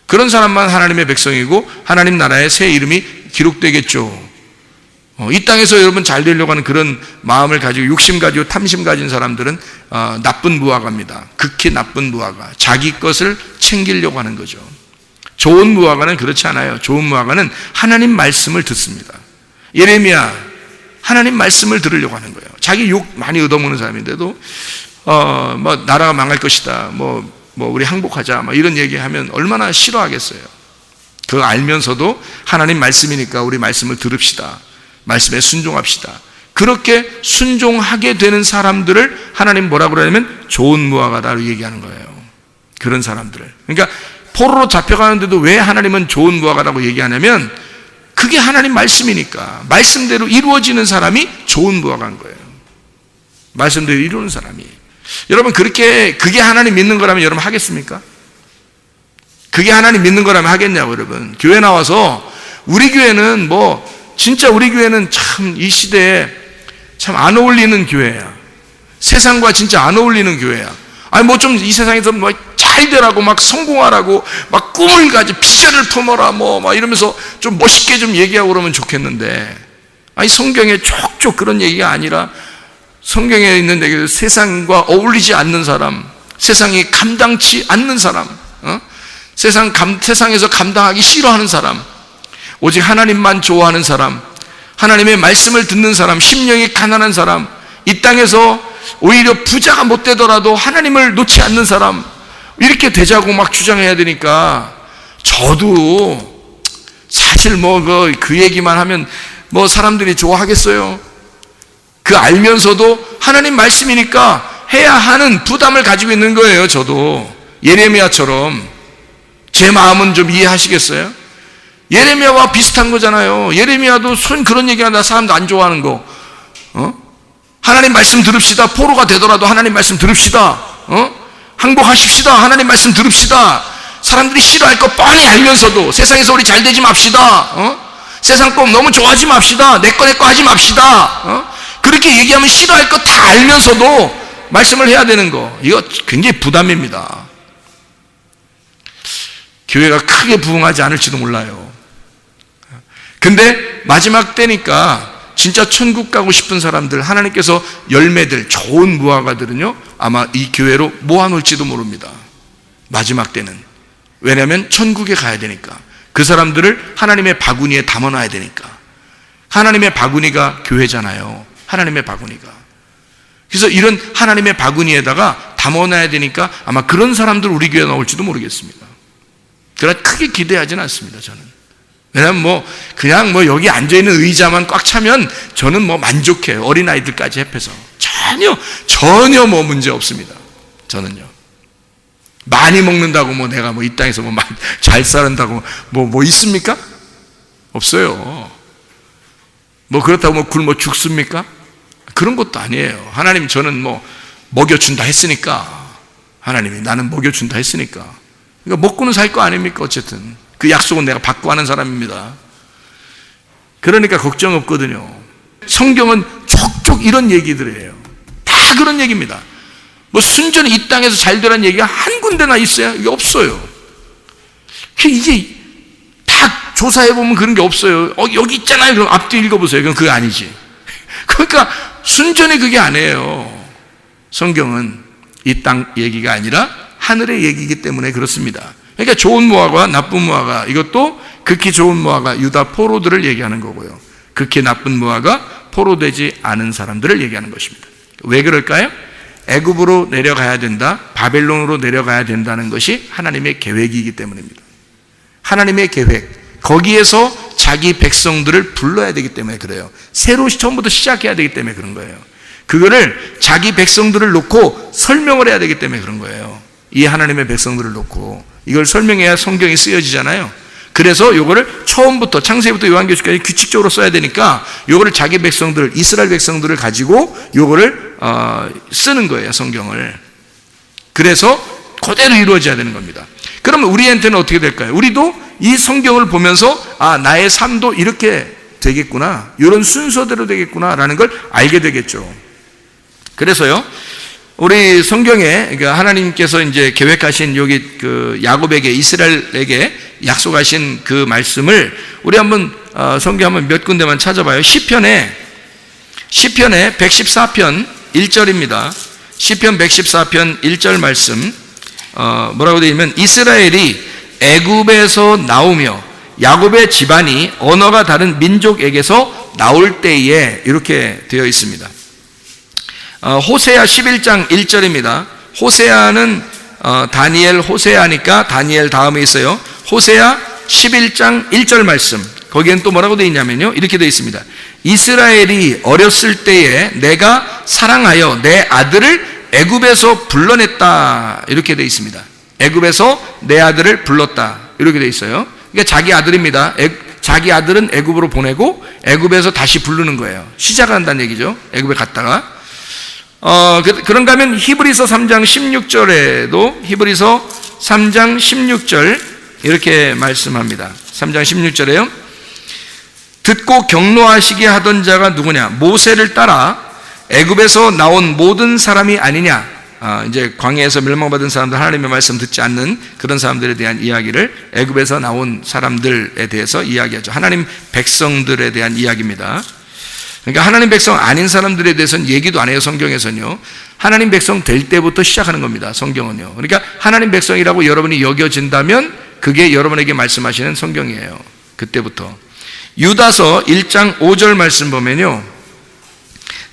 그런 사람만 하나님의 백성이고 하나님 나라의 새 이름이 기록되겠죠. 이 땅에서 여러분 잘 되려고 하는 그런 마음을 가지고 욕심 가지고 탐심 가진 사람들은 나쁜 무화과입니다. 극히 나쁜 무화과. 자기 것을 챙기려고 하는 거죠. 좋은 무화과는 그렇지 않아요. 좋은 무화과는 하나님 말씀을 듣습니다. 예레미야, 하나님 말씀을 들으려고 하는 거예요. 자기 욕 많이 얻어먹는 사람인데도 뭐 나라가 망할 것이다, 뭐 우리 항복하자, 뭐 이런 얘기하면 얼마나 싫어하겠어요. 그거 알면서도 하나님 말씀이니까 우리 말씀을 들읍시다, 말씀에 순종합시다. 그렇게 순종하게 되는 사람들을 하나님 뭐라고 그러냐면 좋은 무화과다라고 얘기하는 거예요. 그런 사람들을. 그러니까 포로로 잡혀가는데도 왜 하나님은 좋은 무화과라고 얘기하냐면 그게 하나님 말씀이니까 말씀대로 이루어지는 사람이 좋은 무화과인 거예요. 말씀대로 이루는 사람이. 여러분, 그게 하나님 믿는 거라면 여러분 하겠습니까? 그게 하나님 믿는 거라면 하겠냐고. 여러분, 교회 나와서 우리 교회는 진짜 우리 교회는 참 이 시대에 참 안 어울리는 교회야. 세상과 진짜 안 어울리는 교회야. 아니 좀 이 세상에서 잘 되라고 막 성공하라고 막 꿈을 가지고 비전을 품어라 막 이러면서 좀 멋있게 좀 얘기하고 그러면 좋겠는데, 아니 성경에 촉촉 그런 얘기가 아니라 성경에 있는 얘기, 세상과 어울리지 않는 사람, 세상이 감당치 않는 사람, 세상에서 감당하기 싫어하는 사람, 오직 하나님만 좋아하는 사람, 하나님의 말씀을 듣는 사람, 심령이 가난한 사람, 이 땅에서 오히려 부자가 못 되더라도 하나님을 놓지 않는 사람, 이렇게 되자고 막 주장해야 되니까 저도 사실 그 얘기만 하면 사람들이 좋아하겠어요? 그 알면서도 하나님 말씀이니까 해야 하는 부담을 가지고 있는 거예요. 저도 예레미야처럼. 제 마음은 좀 이해하시겠어요? 예레미야와 비슷한 거잖아요. 예레미야도 그런 얘기하다 사람도 안 좋아하는 거. 하나님 말씀 들읍시다. 포로가 되더라도 하나님 말씀 들읍시다. 항복하십시다. 하나님 말씀 들읍시다. 사람들이 싫어할 거 뻔히 알면서도 세상에서 우리 잘 되지 맙시다. 세상 법 너무 좋아하지 맙시다. 내 거 하지 맙시다. 그렇게 얘기하면 싫어할 거 다 알면서도 말씀을 해야 되는 거, 이거 굉장히 부담입니다. 교회가 크게 부흥하지 않을지도 몰라요. 근데 마지막 때니까 진짜 천국 가고 싶은 사람들, 하나님께서 열매들, 좋은 무화과들은요 아마 이 교회로 모아놓을지도 모릅니다. 마지막 때는. 왜냐하면 천국에 가야 되니까. 그 사람들을 하나님의 바구니에 담아놔야 되니까. 하나님의 바구니가 교회잖아요. 하나님의 바구니가. 그래서 이런 하나님의 바구니에다가 담아놔야 되니까 아마 그런 사람들 우리 교회에 나올지도 모르겠습니다. 그러나 크게 기대하지는 않습니다, 저는. 왜냐하면 그냥 여기 앉아있는 의자만 꽉 차면 저는 만족해요. 어린아이들까지 합해서. 전혀 문제 없습니다. 저는요. 많이 먹는다고 내가 이 땅에서 잘 살았다고 있습니까? 없어요. 그렇다고 굶어 죽습니까? 그런 것도 아니에요. 하나님이 저는 먹여준다 했으니까. 하나님이 나는 먹여준다 했으니까. 그러니까 먹고는 살 거 아닙니까? 어쨌든. 그 약속은 내가 받고 하는 사람입니다. 그러니까 걱정 없거든요. 성경은 족족 이런 얘기들이에요. 다 그런 얘기입니다. 순전히 이 땅에서 잘 되라는 얘기가 한 군데나 있어요? 이게 없어요. 이게 다 조사해보면 그런 게 없어요. 여기 있잖아요. 그럼 앞뒤 읽어보세요. 그럼 그거 아니지. 그러니까 순전히 그게 아니에요. 성경은 이 땅 얘기가 아니라 하늘의 얘기이기 때문에 그렇습니다. 그러니까 좋은 무화과, 나쁜 무화과, 이것도 극히 좋은 무화과, 유다 포로들을 얘기하는 거고요. 극히 나쁜 무화과, 포로되지 않은 사람들을 얘기하는 것입니다. 왜 그럴까요? 애굽으로 내려가야 된다, 바벨론으로 내려가야 된다는 것이 하나님의 계획이기 때문입니다. 하나님의 계획, 거기에서 자기 백성들을 불러야 되기 때문에 그래요. 새로 처음부터 시작해야 되기 때문에 그런 거예요. 그거를 자기 백성들을 놓고 설명을 해야 되기 때문에 그런 거예요. 이 하나님의 백성들을 놓고 이걸 설명해야 성경이 쓰여지잖아요. 그래서 이거를 처음부터 창세기부터 요한계시까지 규칙적으로 써야 되니까 이거를 자기 백성들, 이스라엘 백성들을 가지고 이거를 쓰는 거예요, 성경을. 그래서 그대로 이루어져야 되는 겁니다. 그러면 우리한테는 어떻게 될까요? 우리도 이 성경을 보면서 나의 삶도 이렇게 되겠구나, 이런 순서대로 되겠구나라는 걸 알게 되겠죠. 그래서요, 우리 성경에 하나님께서 이제 계획하신 여기 야곱에게, 이스라엘에게 약속하신 그 말씀을 우리 한번 성경 한번 몇 군데만 찾아봐요. 시편에 114편 1절입니다. 시편 114편 1절 말씀 뭐라고 되어 있냐면, 이스라엘이 애굽에서 나오며 야곱의 집안이 언어가 다른 민족에게서 나올 때에, 이렇게 되어 있습니다. 호세아 11장 1절입니다. 호세아는 다니엘, 호세아니까 다니엘 다음에 있어요. 호세아 11장 1절 말씀, 거기엔 또 뭐라고 되어 있냐면요, 이렇게 되어 있습니다. 이스라엘이 어렸을 때에 내가 사랑하여 내 아들을 애굽에서 불러냈다, 이렇게 되어 있습니다. 애굽에서 내 아들을 불렀다, 이렇게 되어 있어요. 그러니까 자기 아들입니다. 자기 아들은 애굽으로 보내고 애굽에서 다시 부르는 거예요. 시작한다는 얘기죠. 애굽에 갔다가. 그런가 하면 히브리서 3장 16절에도, 히브리서 3장 16절 이렇게 말씀합니다. 3장 16절에요. 듣고 경노하시게 하던 자가 누구냐? 모세를 따라 애굽에서 나온 모든 사람이 아니냐? 이제 광야에서 멸망받은 사람들, 하나님의 말씀 듣지 않는 그런 사람들에 대한 이야기를, 애굽에서 나온 사람들에 대해서 이야기하죠. 하나님 백성들에 대한 이야기입니다. 그러니까 하나님 백성 아닌 사람들에 대해서는 얘기도 안 해요, 성경에서는요. 하나님 백성 될 때부터 시작하는 겁니다, 성경은요. 그러니까 하나님 백성이라고 여러분이 여겨진다면 그게 여러분에게 말씀하시는 성경이에요. 그때부터. 유다서 1장 5절 말씀 보면요,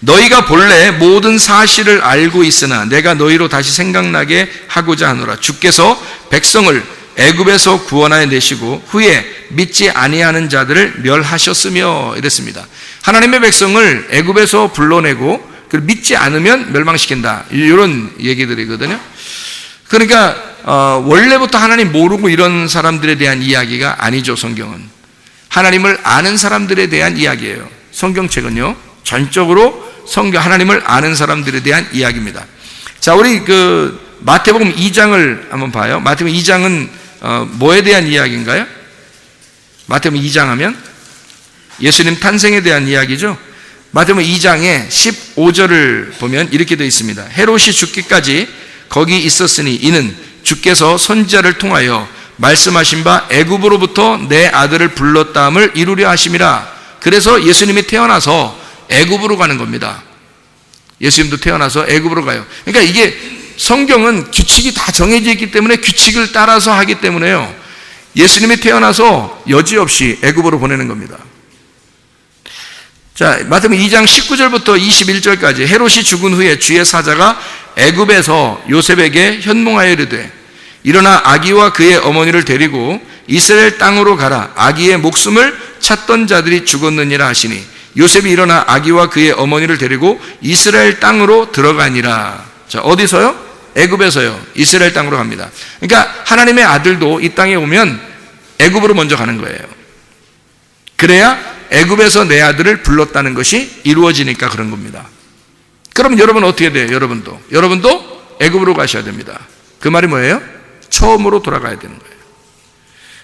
너희가 본래 모든 사실을 알고 있으나 내가 너희로 다시 생각나게 하고자 하노라. 주께서 백성을 애굽에서 구원하여 내시고 후에 믿지 아니하는 자들을 멸하셨으며, 이랬습니다. 하나님의 백성을 애굽에서 불러내고 믿지 않으면 멸망시킨다, 이런 얘기들이거든요. 그러니까 원래부터 하나님 모르고 이런 사람들에 대한 이야기가 아니죠. 성경은 하나님을 아는 사람들에 대한 이야기예요. 성경책은요, 전적으로 하나님을 아는 사람들에 대한 이야기입니다. 자, 우리 마태복음 2장을 한번 봐요. 마태복음 2장은 뭐에 대한 이야기인가요? 마태복음 2장 하면 예수님 탄생에 대한 이야기죠. 마태복음 2장에 15절을 보면 이렇게 되어 있습니다. 헤롯이 죽기까지 거기 있었으니 이는 주께서 선지자를 통하여 말씀하신 바 애굽으로부터 내 아들을 불렀다함을 이루려 하심이라. 그래서 예수님이 태어나서 애굽으로 가는 겁니다. 예수님도 태어나서 애굽으로 가요. 그러니까 이게 성경은 규칙이 다 정해져 있기 때문에 규칙을 따라서 하기 때문에요. 예수님이 태어나서 여지없이 애굽으로 보내는 겁니다. 자, 마태복음 2장 19절부터 21절까지 헤롯이 죽은 후에 주의 사자가 애굽에서 요셉에게 현몽하여 이르되 일어나 아기와 그의 어머니를 데리고 이스라엘 땅으로 가라. 아기의 목숨을 찾던 자들이 죽었느니라 하시니 요셉이 일어나 아기와 그의 어머니를 데리고 이스라엘 땅으로 들어가니라. 자, 어디서요? 애굽에서요. 이스라엘 땅으로 갑니다. 그러니까 하나님의 아들도 이 땅에 오면 애굽으로 먼저 가는 거예요. 그래야 애굽에서 내 아들을 불렀다는 것이 이루어지니까 그런 겁니다. 그럼 여러분 어떻게 돼요? 여러분도 애굽으로 가셔야 됩니다. 그 말이 뭐예요? 처음으로 돌아가야 되는 거예요.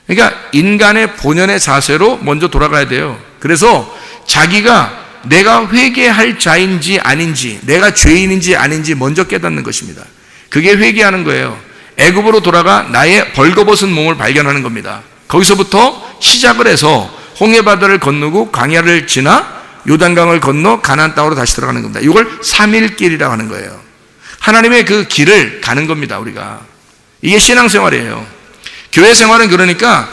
그러니까 인간의 본연의 자세로 먼저 돌아가야 돼요. 그래서 자기가 내가 회개할 자인지 아닌지, 내가 죄인인지 아닌지 먼저 깨닫는 것입니다. 그게 회개하는 거예요. 애굽으로 돌아가 나의 벌거벗은 몸을 발견하는 겁니다. 거기서부터 시작을 해서 홍해바다를 건너고 광야를 지나 요단강을 건너 가나안 땅으로 다시 들어가는 겁니다. 이걸 3일길이라고 하는 거예요. 하나님의 그 길을 가는 겁니다. 우리가 이게 신앙생활이에요. 교회 생활은 그러니까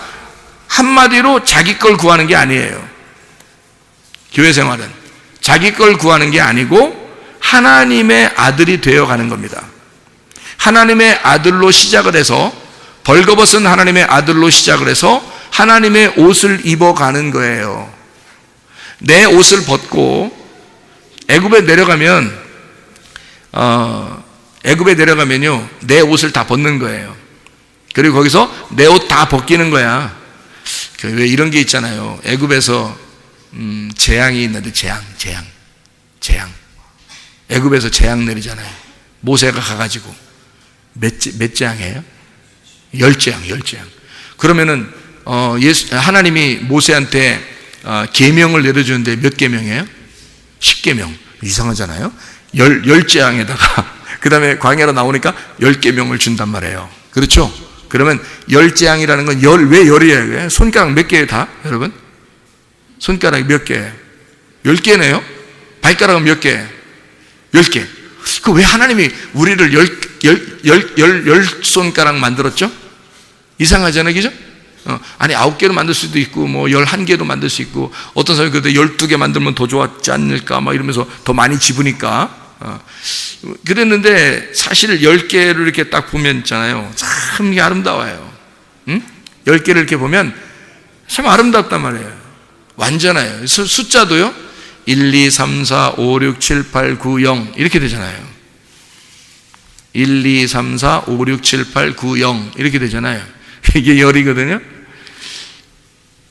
한마디로 자기 걸 구하는 게 아니에요. 교회 생활은 자기 걸 구하는 게 아니고 하나님의 아들이 되어가는 겁니다. 하나님의 아들로 시작을 해서 벌거벗은 하나님의 아들로 시작을 해서 하나님의 옷을 입어가는 거예요. 내 옷을 벗고 애굽에 내려가면요 내 옷을 다 벗는 거예요. 그리고 거기서 내 옷 다 벗기는 거야. 왜 이런 게 있잖아요. 애굽에서 재앙이 있는데 재앙. 애굽에서 재앙 내리잖아요. 모세가 가가지고 몇 재앙이에요? 10재앙. 그러면은 하나님이 모세한테 계명을 내려주는데 몇 계명이에요? 10계명. 이상하잖아요. 10재앙에다가 그 다음에 광야로 나오니까 10계명을 준단 말이에요. 그렇죠? 그러면 10재앙이라는 건 왜 10이에요? 손가락 몇 개예요 다? 여러분? 손가락이 몇 개예요? 10개네요? 발가락은 몇 개예요? 10개. 그 왜 하나님이 우리를 10손가락 만들었죠? 이상하잖아요, 그죠? 아니 9개로 만들 수도 있고 뭐 11개로 만들 수 있고 어떤 사람이 그래도 12개 만들면 더 좋았지 않을까 막 이러면서 더 많이 집으니까 그랬는데 사실 10개를 이렇게 딱 보면 있잖아요. 참 이게 아름다워요. 10개를 이렇게 보면 참 아름답단 말이에요. 완전해요. 숫자도요 1, 2, 3, 4, 5, 6, 7, 8, 9, 0 이렇게 되잖아요. 1, 2, 3, 4, 5, 6, 7, 8, 9, 0 이렇게 되잖아요. 이게 열이거든요.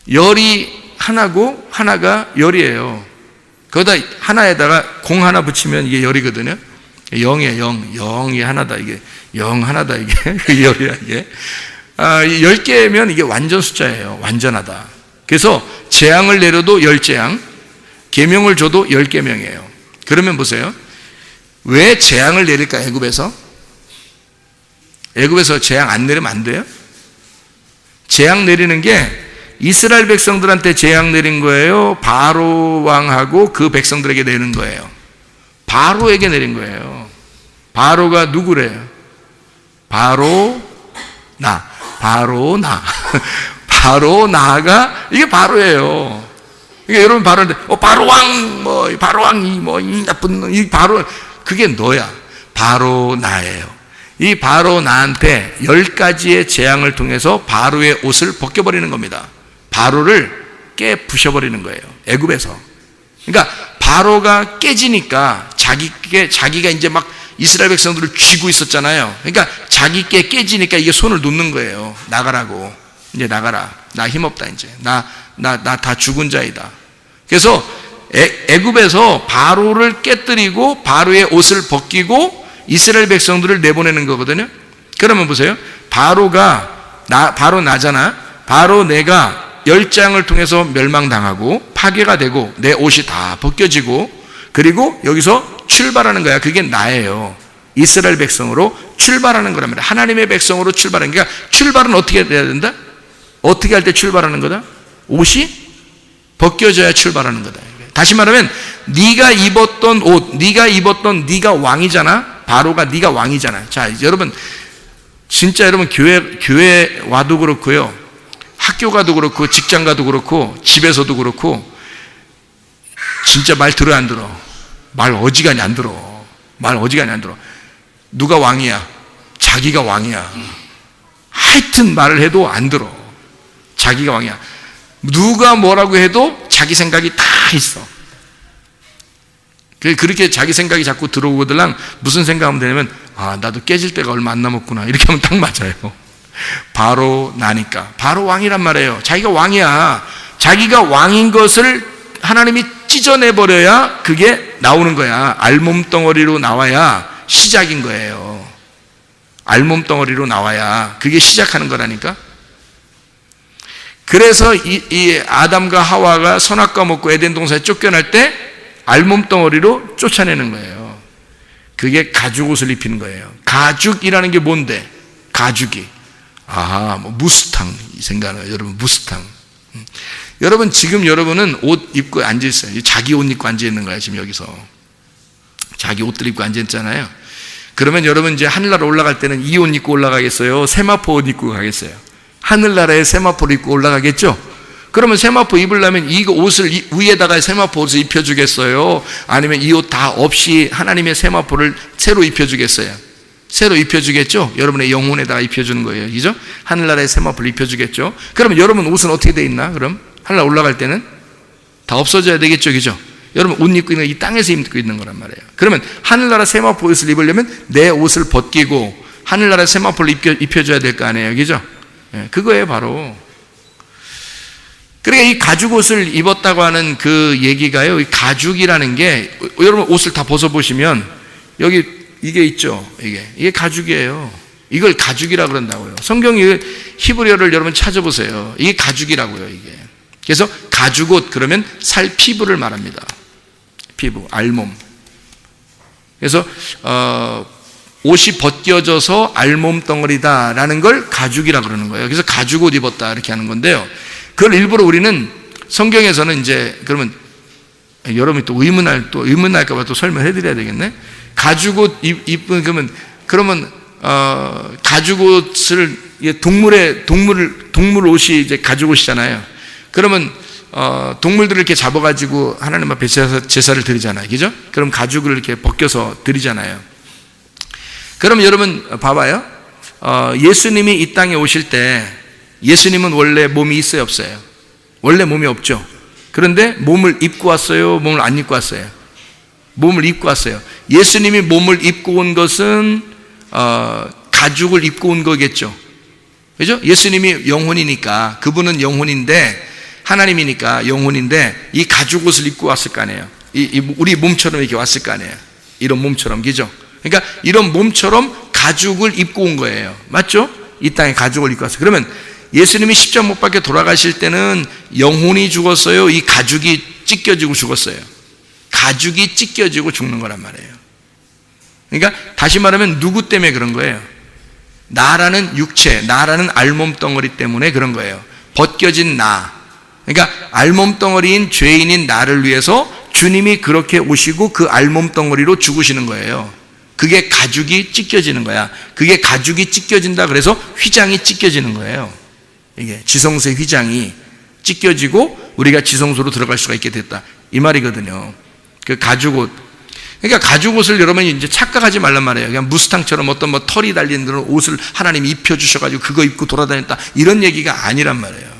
열이 하나고 하나가 열이에요. 거기다 하나에다가 공 하나 붙이면 이게 열이거든요. 0이에요. 0이 하나다. 이게 0 하나다. 이게 열이야. 이게 10개면 이게 완전 숫자예요. 완전하다. 그래서 재앙을 내려도 10재앙, 계명을 줘도 10계명이에요. 그러면 보세요. 왜 재앙을 내릴까? 애굽에서 재앙 안 내리면 안 돼요? 재앙 내리는 게 이스라엘 백성들한테 재앙 내린 거예요? 바로 왕하고 그 백성들에게 내는 거예요? 바로에게 내린 거예요. 바로가 누구래요? 바로 나. 바로 나가 이게 바로예요. 그러니까 여러분 바로인데 바로왕이 나쁜 놈, 이 바로 그게 너야. 바로 나예요. 이 바로 나한테 10가지의 재앙을 통해서 바로의 옷을 벗겨버리는 겁니다. 바로를 부셔버리는 거예요. 애굽에서. 그러니까 바로가 깨지니까 자기가 이제 막 이스라엘 백성들을 쥐고 있었잖아요. 그러니까 자기께 깨지니까 이게 손을 놓는 거예요. 나가라고. 이제 나가라. 나 힘없다 이제. 나 다 죽은 자이다. 그래서 애굽에서 바로를 깨뜨리고 바로의 옷을 벗기고 이스라엘 백성들을 내보내는 거거든요. 그러면 보세요. 바로 나잖아. 바로 내가 열장을 통해서 멸망당하고 파괴가 되고 내 옷이 다 벗겨지고 그리고 여기서 출발하는 거야. 그게 나예요. 이스라엘 백성으로 출발하는 거란 말이야. 하나님의 백성으로 출발하는 거야. 출발은 어떻게 돼야 된다? 어떻게 할 때 출발하는 거다? 옷이 벗겨져야 출발하는 거다. 다시 말하면 네가 입었던 옷, 네가 왕이잖아. 바로가 네가 왕이잖아. 자, 여러분 진짜 여러분 교회 와도 그렇고요. 학교 가도 그렇고 직장 가도 그렇고 집에서도 그렇고 진짜 말 들어 안 들어? 말 어지간히 안 들어. 말 어지간히 안 들어. 누가 왕이야? 자기가 왕이야. 하여튼 말을 해도 안 들어. 자기가 왕이야. 누가 뭐라고 해도 자기 생각이 다 있어. 그렇게 자기 생각이 자꾸 들어오거들랑 무슨 생각하면 되냐면 나도 깨질 때가 얼마 안 남았구나 이렇게 하면 딱 맞아요. 바로 나니까. 바로 왕이란 말이에요. 자기가 왕이야. 자기가 왕인 것을 하나님이 찢어내버려야 그게 나오는 거야. 알몸덩어리로 나와야 시작인 거예요. 알몸덩어리로 나와야 그게 시작하는 거라니까. 그래서 이 아담과 하와가 선악과 먹고 에덴 동산에 쫓겨날 때 알몸덩어리로 쫓아내는 거예요. 그게 가죽옷을 입히는 거예요. 가죽이라는 게 뭔데? 가죽이 무스탕 생각나요. 여러분 무스탕. 여러분 지금 여러분은 옷 입고 앉아 있어요. 자기 옷 입고 앉아 있는 거예요. 지금 여기서 자기 옷들 입고 앉아 있잖아요. 그러면 여러분 이제 하늘나라 올라갈 때는 이 옷 입고 올라가겠어요? 세마포 옷 입고 가겠어요? 하늘나라에 세마포를 입고 올라가겠죠? 그러면 세마포 입으려면 이 옷을 위에다가 세마포 옷을 입혀주겠어요? 아니면 이 옷 다 없이 하나님의 세마포를 새로 입혀주겠어요? 새로 입혀주겠죠? 여러분의 영혼에다가 입혀주는 거예요. 그죠? 하늘나라의 세마포를 입혀주겠죠? 그러면 여러분 옷은 어떻게 돼 있나? 그럼 하늘나라 올라갈 때는 다 없어져야 되겠죠? 그죠? 여러분 옷 입고 있는 거 이 땅에서 입고 있는 거란 말이에요. 그러면 하늘나라 세마포 옷을 입으려면 내 옷을 벗기고 하늘나라 세마포를 입혀줘야 될 거 아니에요. 그죠? 그거예요 바로. 그러니까 이 가죽 옷을 입었다고 하는 그 얘기가요, 이 가죽이라는 게 여러분 옷을 다 벗어보시면 여기 이게 있죠. 이게 가죽이에요. 이걸 가죽이라 그런다고요. 성경이 히브리어를 여러분 찾아보세요. 이게 가죽이라고요. 이게. 그래서 가죽옷 그러면 살 피부를 말합니다. 피부, 알몸. 그래서 옷이 벗겨져서 알몸 덩어리다라는 걸 가죽이라 그러는 거예요. 그래서 가죽옷 입었다 이렇게 하는 건데요. 그걸 일부러 우리는 성경에서는 이제 그러면 여러분이 또 의문날까 봐 또 설명해 드려야 되겠네. 가죽옷 입은 그러면 가죽옷을 동물 옷이 이제 가죽옷이잖아요. 그러면 동물들을 이렇게 잡아가지고 하나님 앞에 제사를 드리잖아요. 그죠? 그럼 가죽을 이렇게 벗겨서 드리잖아요. 그럼 여러분 봐봐요. 예수님이 이 땅에 오실 때 예수님은 원래 몸이 있어요, 없어요? 원래 몸이 없죠. 그런데 몸을 입고 왔어요, 몸을 안 입고 왔어요? 몸을 입고 왔어요. 예수님이 몸을 입고 온 것은 가죽을 입고 온 거겠죠. 그죠? 예수님이 영혼이니까, 그분은 영혼인데 하나님이니까 영혼인데 이 가죽옷을 입고 왔을 거 아니에요. 우리 몸처럼 이렇게 왔을 거 아니에요. 이런 몸처럼, 그죠? 그러니까 이런 몸처럼 가죽을 입고 온 거예요. 맞죠? 이 땅에 가죽을 입고 왔어요. 그러면 예수님이 십자가 못 박혀 돌아가실 때는 영혼이 죽었어요? 이 가죽이 찢겨지고 죽었어요? 가죽이 찢겨지고 죽는 거란 말이에요. 그러니까 다시 말하면 누구 때문에 그런 거예요? 나라는 육체, 나라는 알몸덩어리 때문에 그런 거예요. 벗겨진 나. 그러니까 알몸덩어리인 죄인인 나를 위해서 주님이 그렇게 오시고 그 알몸덩어리로 죽으시는 거예요. 그게 가죽이 찢겨지는 거야. 그게 가죽이 찢겨진다 그래서 휘장이 찢겨지는 거예요. 이게 지성소의 휘장이 찢겨지고 우리가 지성소로 들어갈 수가 있게 됐다, 이 말이거든요. 그 가죽옷. 그러니까 가죽옷을 여러분이 이제 착각하지 말란 말이에요. 그냥 무스탕처럼 어떤 털이 달린 그런 옷을 하나님이 입혀주셔가지고 그거 입고 돌아다녔다, 이런 얘기가 아니란 말이에요.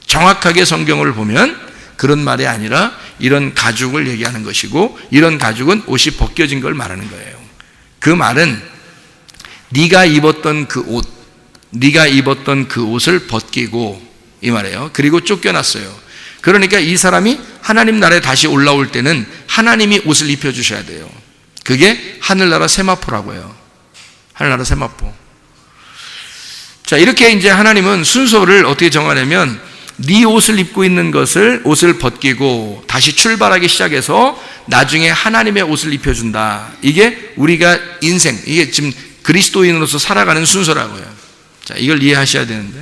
정확하게 성경을 보면 그런 말이 아니라 이런 가죽을 얘기하는 것이고, 이런 가죽은 옷이 벗겨진 걸 말하는 거예요. 그 말은 네가 입었던 그 옷, 네가 입었던 그 옷을 벗기고, 이 말이에요. 그리고 쫓겨났어요. 그러니까 이 사람이 하나님 나라에 다시 올라올 때는 하나님이 옷을 입혀주셔야 돼요. 그게 하늘나라 세마포라고 해요. 하늘나라 세마포. 자, 이렇게 이제 하나님은 순서를 어떻게 정하냐면 네 옷을 입고 있는 옷을 벗기고 다시 출발하기 시작해서 나중에 하나님의 옷을 입혀준다. 이게 우리가 인생, 이게 지금 그리스도인으로서 살아가는 순서라고요. 자, 이걸 이해하셔야 되는데,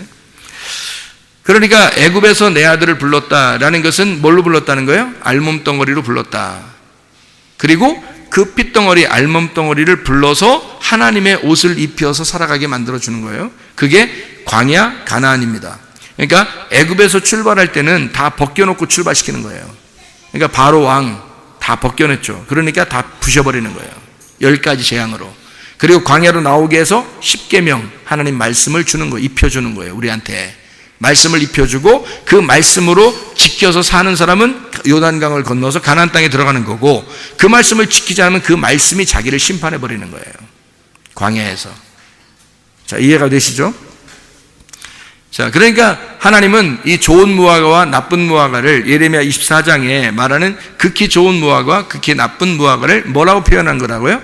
그러니까 애굽에서 내 아들을 불렀다라는 것은 뭘로 불렀다는 거예요? 알몸덩어리로 불렀다. 그리고 그 핏덩어리, 알몸덩어리를 불러서 하나님의 옷을 입혀서 살아가게 만들어주는 거예요. 그게 광야 가나안입니다. 그러니까 애굽에서 출발할 때는 다 벗겨놓고 출발시키는 거예요. 그러니까 바로 왕 다 벗겨냈죠. 그러니까 다 부셔버리는 거예요. 10가지 재앙으로. 그리고 광야로 나오게 해서 10계명 하나님 말씀을 주는 거예요. 입혀주는 거예요. 우리한테 말씀을 입혀주고 그 말씀으로 지켜서 사는 사람은 요단강을 건너서 가나안 땅에 들어가는 거고, 그 말씀을 지키지 않으면 그 말씀이 자기를 심판해버리는 거예요. 광야에서. 자, 이해가 되시죠? 자, 그러니까 하나님은 이 좋은 무화과와 나쁜 무화과를 예레미야 24장에 말하는 극히 좋은 무화과, 극히 나쁜 무화과를 뭐라고 표현한 거라고요?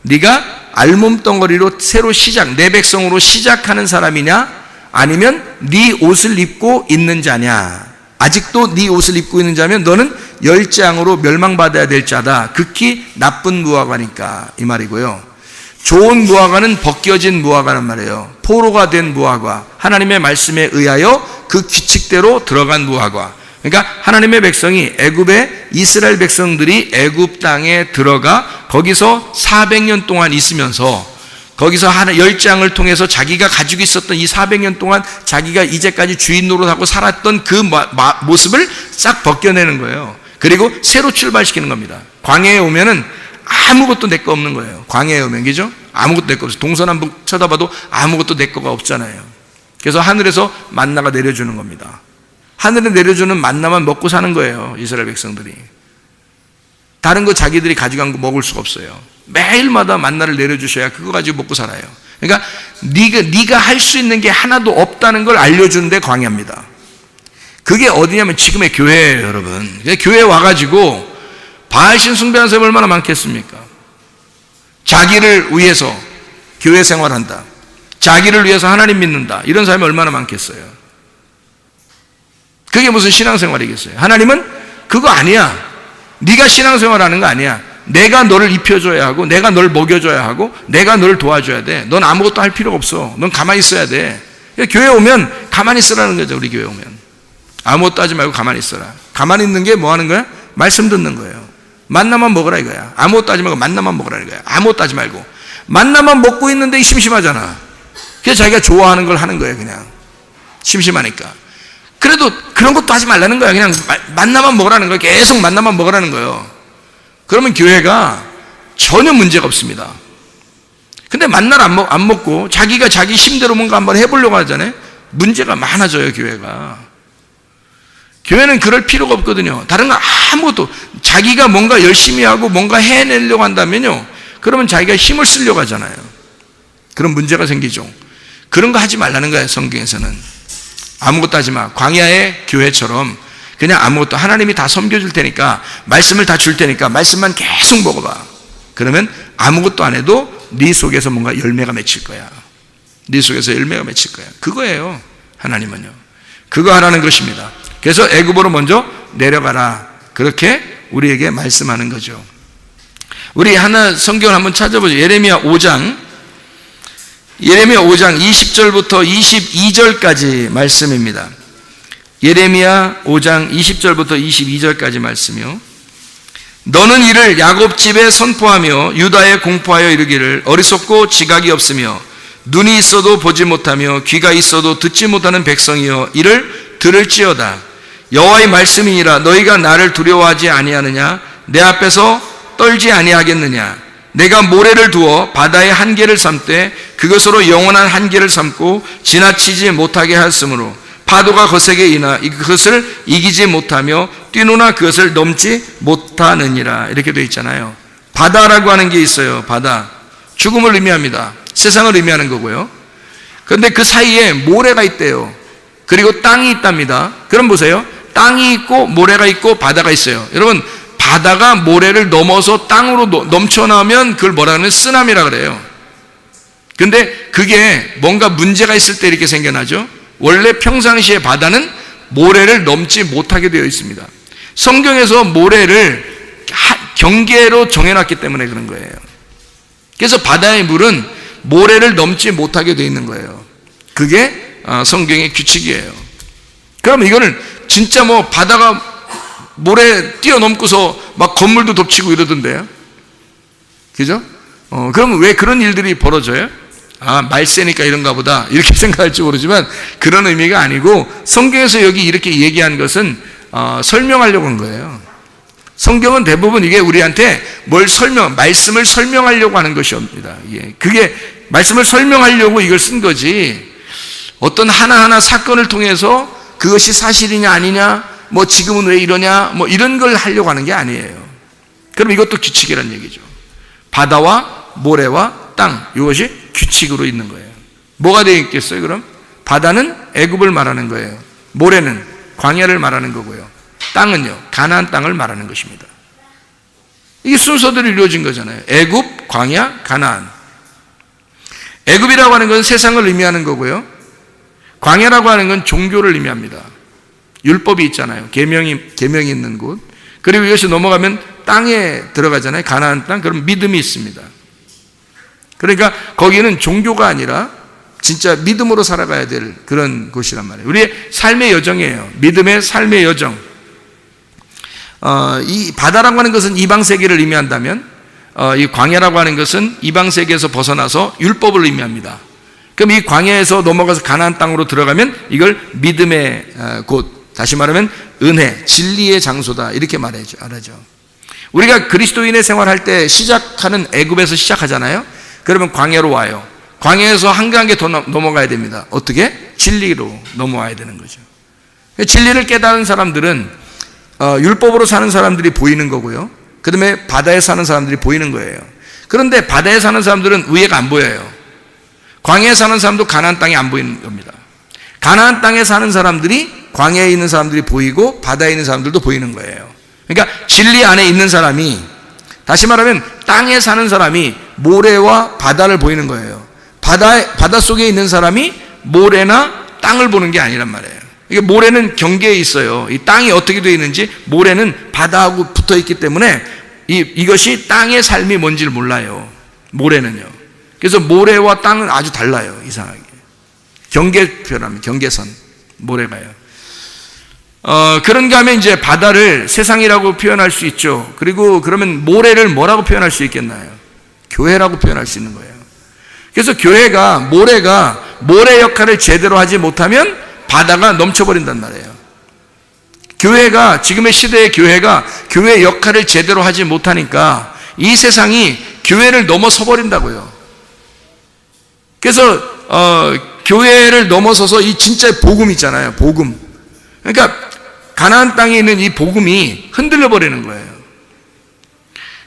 네가 알몸덩어리로 새로 내 백성으로 시작하는 사람이냐, 아니면 네 옷을 입고 있는 자냐. 아직도 네 옷을 입고 있는 자면 너는 열재앙으로 멸망받아야 될 자다. 극히 나쁜 무화과니까 이 말이고요. 좋은 무화과는 벗겨진 무화과란 말이에요. 포로가 된 무화과, 하나님의 말씀에 의하여 그 규칙대로 들어간 무화과. 그러니까 하나님의 백성이 애굽의 이스라엘 백성들이 애굽 땅에 들어가 거기서 400년 동안 있으면서 거기서 열장을 통해서 자기가 가지고 있었던 이 400년 동안 자기가 이제까지 주인 노릇하고 살았던 그 모습을 싹 벗겨내는 거예요. 그리고 새로 출발시키는 겁니다. 광야에 오면은 아무것도 내 거 없는 거예요. 광야에 오면, 그죠? 아무것도 내 거 없어요. 동서남북 쳐다봐도 아무것도 내 거가 없잖아요. 그래서 하늘에서 만나가 내려주는 겁니다. 하늘에 내려주는 만나만 먹고 사는 거예요. 이스라엘 백성들이. 다른 거 자기들이 가져간 거 먹을 수가 없어요. 매일마다 만나를 내려주셔야 그거 가지고 먹고 살아요. 그러니까 네가 할 수 있는 게 하나도 없다는 걸 알려주는데 광야입니다. 그게 어디냐면 지금의 교회예요, 여러분. 교회에 와가지고 바알신 숭배하는 사람이 얼마나 많겠습니까? 자기를 위해서 교회 생활한다, 자기를 위해서 하나님 믿는다, 이런 사람이 얼마나 많겠어요? 그게 무슨 신앙생활이겠어요? 하나님은 그거 아니야. 네가 신앙생활하는 거 아니야. 내가 너를 입혀줘야 하고, 내가 너를 먹여줘야 하고, 내가 너를 도와줘야 돼. 넌 아무것도 할 필요가 없어. 넌 가만히 있어야 돼. 교회 오면 가만히 있으라는 거죠. 우리 교회 오면 아무것도 하지 말고 가만히 있어라. 가만히 있는 게 뭐 하는 거야? 말씀 듣는 거예요. 만나만 먹으라 이거야. 아무것도 하지 말고 만나만 먹으라 이거야. 아무것도 하지 말고 만나만 먹고 있는데 심심하잖아. 그래서 자기가 좋아하는 걸 하는 거예요. 그냥 심심하니까. 그래도 그런 것도 하지 말라는 거야. 그냥 만나만 먹으라는 거예요. 계속 만나만 먹으라는 거예요. 그러면 교회가 전혀 문제가 없습니다. 근데 만나를 안 먹고 자기가 자기 힘대로 뭔가 한번 해보려고 하잖아요. 문제가 많아져요, 교회가. 교회는 그럴 필요가 없거든요. 다른 거 아무것도, 자기가 뭔가 열심히 하고 뭔가 해내려고 한다면요, 그러면 자기가 힘을 쓰려고 하잖아요. 그런 문제가 생기죠. 그런 거 하지 말라는 거예요, 성경에서는. 아무것도 하지 마. 광야의 교회처럼 그냥 아무것도, 하나님이 다 섬겨줄 테니까, 말씀을 다 줄 테니까 말씀만 계속 먹어봐. 그러면 아무것도 안 해도 네 속에서 뭔가 열매가 맺힐 거야. 네 속에서 열매가 맺힐 거야. 그거예요, 하나님은요. 그거 하라는 것입니다. 그래서 애굽으로 먼저 내려가라, 그렇게 우리에게 말씀하는 거죠. 우리 하나 성경을 한번 찾아보죠. 예레미야 5장 20절부터 22절까지 말씀입니다. 예레미야 5장 20절부터 22절까지 말씀이요. 너는 이를 야곱 집에 선포하며 유다에 공포하여 이르기를, 어리석고 지각이 없으며 눈이 있어도 보지 못하며 귀가 있어도 듣지 못하는 백성이여, 이를 들을지어다. 여호와의 말씀이니라. 너희가 나를 두려워하지 아니하느냐? 내 앞에서 떨지 아니하겠느냐? 내가 모래를 두어 바다의 한계를 삼되 그것으로 영원한 한계를 삼고 지나치지 못하게 하였으므로 파도가 거세게 이나 그것을 이기지 못하며 뛰노나 그것을 넘지 못하느니라. 이렇게 되어 있잖아요. 바다라고 하는 게 있어요. 바다, 죽음을 의미합니다. 세상을 의미하는 거고요. 그런데 그 사이에 모래가 있대요. 그리고 땅이 있답니다. 그럼 보세요. 땅이 있고 모래가 있고 바다가 있어요. 여러분, 바다가 모래를 넘어서 땅으로 넘쳐나오면 그걸 뭐라 하면 쓰나미라 그래요. 근데 그게 뭔가 문제가 있을 때 이렇게 생겨나죠. 원래 평상시에 바다는 모래를 넘지 못하게 되어 있습니다. 성경에서 모래를 경계로 정해놨기 때문에 그런 거예요. 그래서 바다의 물은 모래를 넘지 못하게 되어 있는 거예요. 그게 성경의 규칙이에요. 그럼 이거는 진짜 뭐 바다가 모래 뛰어넘고서 막 건물도 덮치고 이러던데요. 그죠? 그럼 왜 그런 일들이 벌어져요? 말세니까 이런가 보다 이렇게 생각할지 모르지만 그런 의미가 아니고, 성경에서 여기 이렇게 얘기한 것은 설명하려고 한 거예요. 성경은 대부분 이게 우리한테 말씀을 설명하려고 하는 것입니다. 그게 말씀을 설명하려고 이걸 쓴 거지, 어떤 하나하나 사건을 통해서 그것이 사실이냐 아니냐, 뭐 지금은 왜 이러냐, 뭐 이런 걸 하려고 하는 게 아니에요. 그럼 이것도 규칙이란 얘기죠. 바다와 모래와 땅, 이것이 규칙으로 있는 거예요. 뭐가 되어 있겠어요? 그럼 바다는 애굽을 말하는 거예요. 모래는 광야를 말하는 거고요. 땅은요, 가나안 땅을 말하는 것입니다. 이게 순서대로 이루어진 거잖아요. 애굽, 광야, 가나안. 애굽이라고 하는 건 세상을 의미하는 거고요. 광야라고 하는 건 종교를 의미합니다. 율법이 있잖아요. 계명이 있는 곳. 그리고 이것이 넘어가면 땅에 들어가잖아요. 가나안 땅. 그럼 믿음이 있습니다. 그러니까 거기는 종교가 아니라 진짜 믿음으로 살아가야 될 그런 곳이란 말이에요. 우리의 삶의 여정이에요. 믿음의 삶의 여정. 이 바다라고 하는 것은 이방 세계를 의미한다면, 이 광야라고 하는 것은 이방 세계에서 벗어나서 율법을 의미합니다. 그럼 이 광야에서 넘어가서 가나안 땅으로 들어가면 이걸 믿음의 곳, 다시 말하면 은혜, 진리의 장소다, 이렇게 말하죠. 우리가 그리스도인의 생활할 때 시작하는 애굽에서 시작하잖아요. 그러면 광야로 와요. 광야에서 한 단계 더 넘어가야 됩니다. 어떻게? 진리로 넘어와야 되는 거죠. 진리를 깨달은 사람들은 율법으로 사는 사람들이 보이는 거고요. 그 다음에 바다에 사는 사람들이 보이는 거예요. 그런데 바다에 사는 사람들은 위에가 안 보여요. 광야에 사는 사람도 가나안 땅이 안 보이는 겁니다. 가나안 땅에 사는 사람들이 광야에 있는 사람들이 보이고 바다에 있는 사람들도 보이는 거예요. 그러니까 진리 안에 있는 사람이, 다시 말하면 땅에 사는 사람이 모래와 바다를 보이는 거예요. 바다 속에 있는 사람이 모래나 땅을 보는 게 아니란 말이에요. 이게 모래는 경계에 있어요. 이 땅이 어떻게 되어 있는지, 모래는 바다하고 붙어 있기 때문에 이것이 땅의 삶이 뭔지를 몰라요. 모래는요. 그래서 모래와 땅은 아주 달라요. 이상하게. 경계표라면 경계선, 모래가요. 그런가 하면 이제 바다를 세상이라고 표현할 수 있죠. 그리고 그러면 모래를 뭐라고 표현할 수 있겠나요? 교회라고 표현할 수 있는 거예요. 그래서 모래가 모래 역할을 제대로 하지 못하면 바다가 넘쳐버린단 말이에요. 지금의 시대의 교회가 교회 역할을 제대로 하지 못하니까 이 세상이 교회를 넘어서 버린다고요. 그래서 교회를 넘어서서 이 진짜 복음 있잖아요. 복음. 그러니까 가나안 땅에 있는 이 복음이 흔들려 버리는 거예요.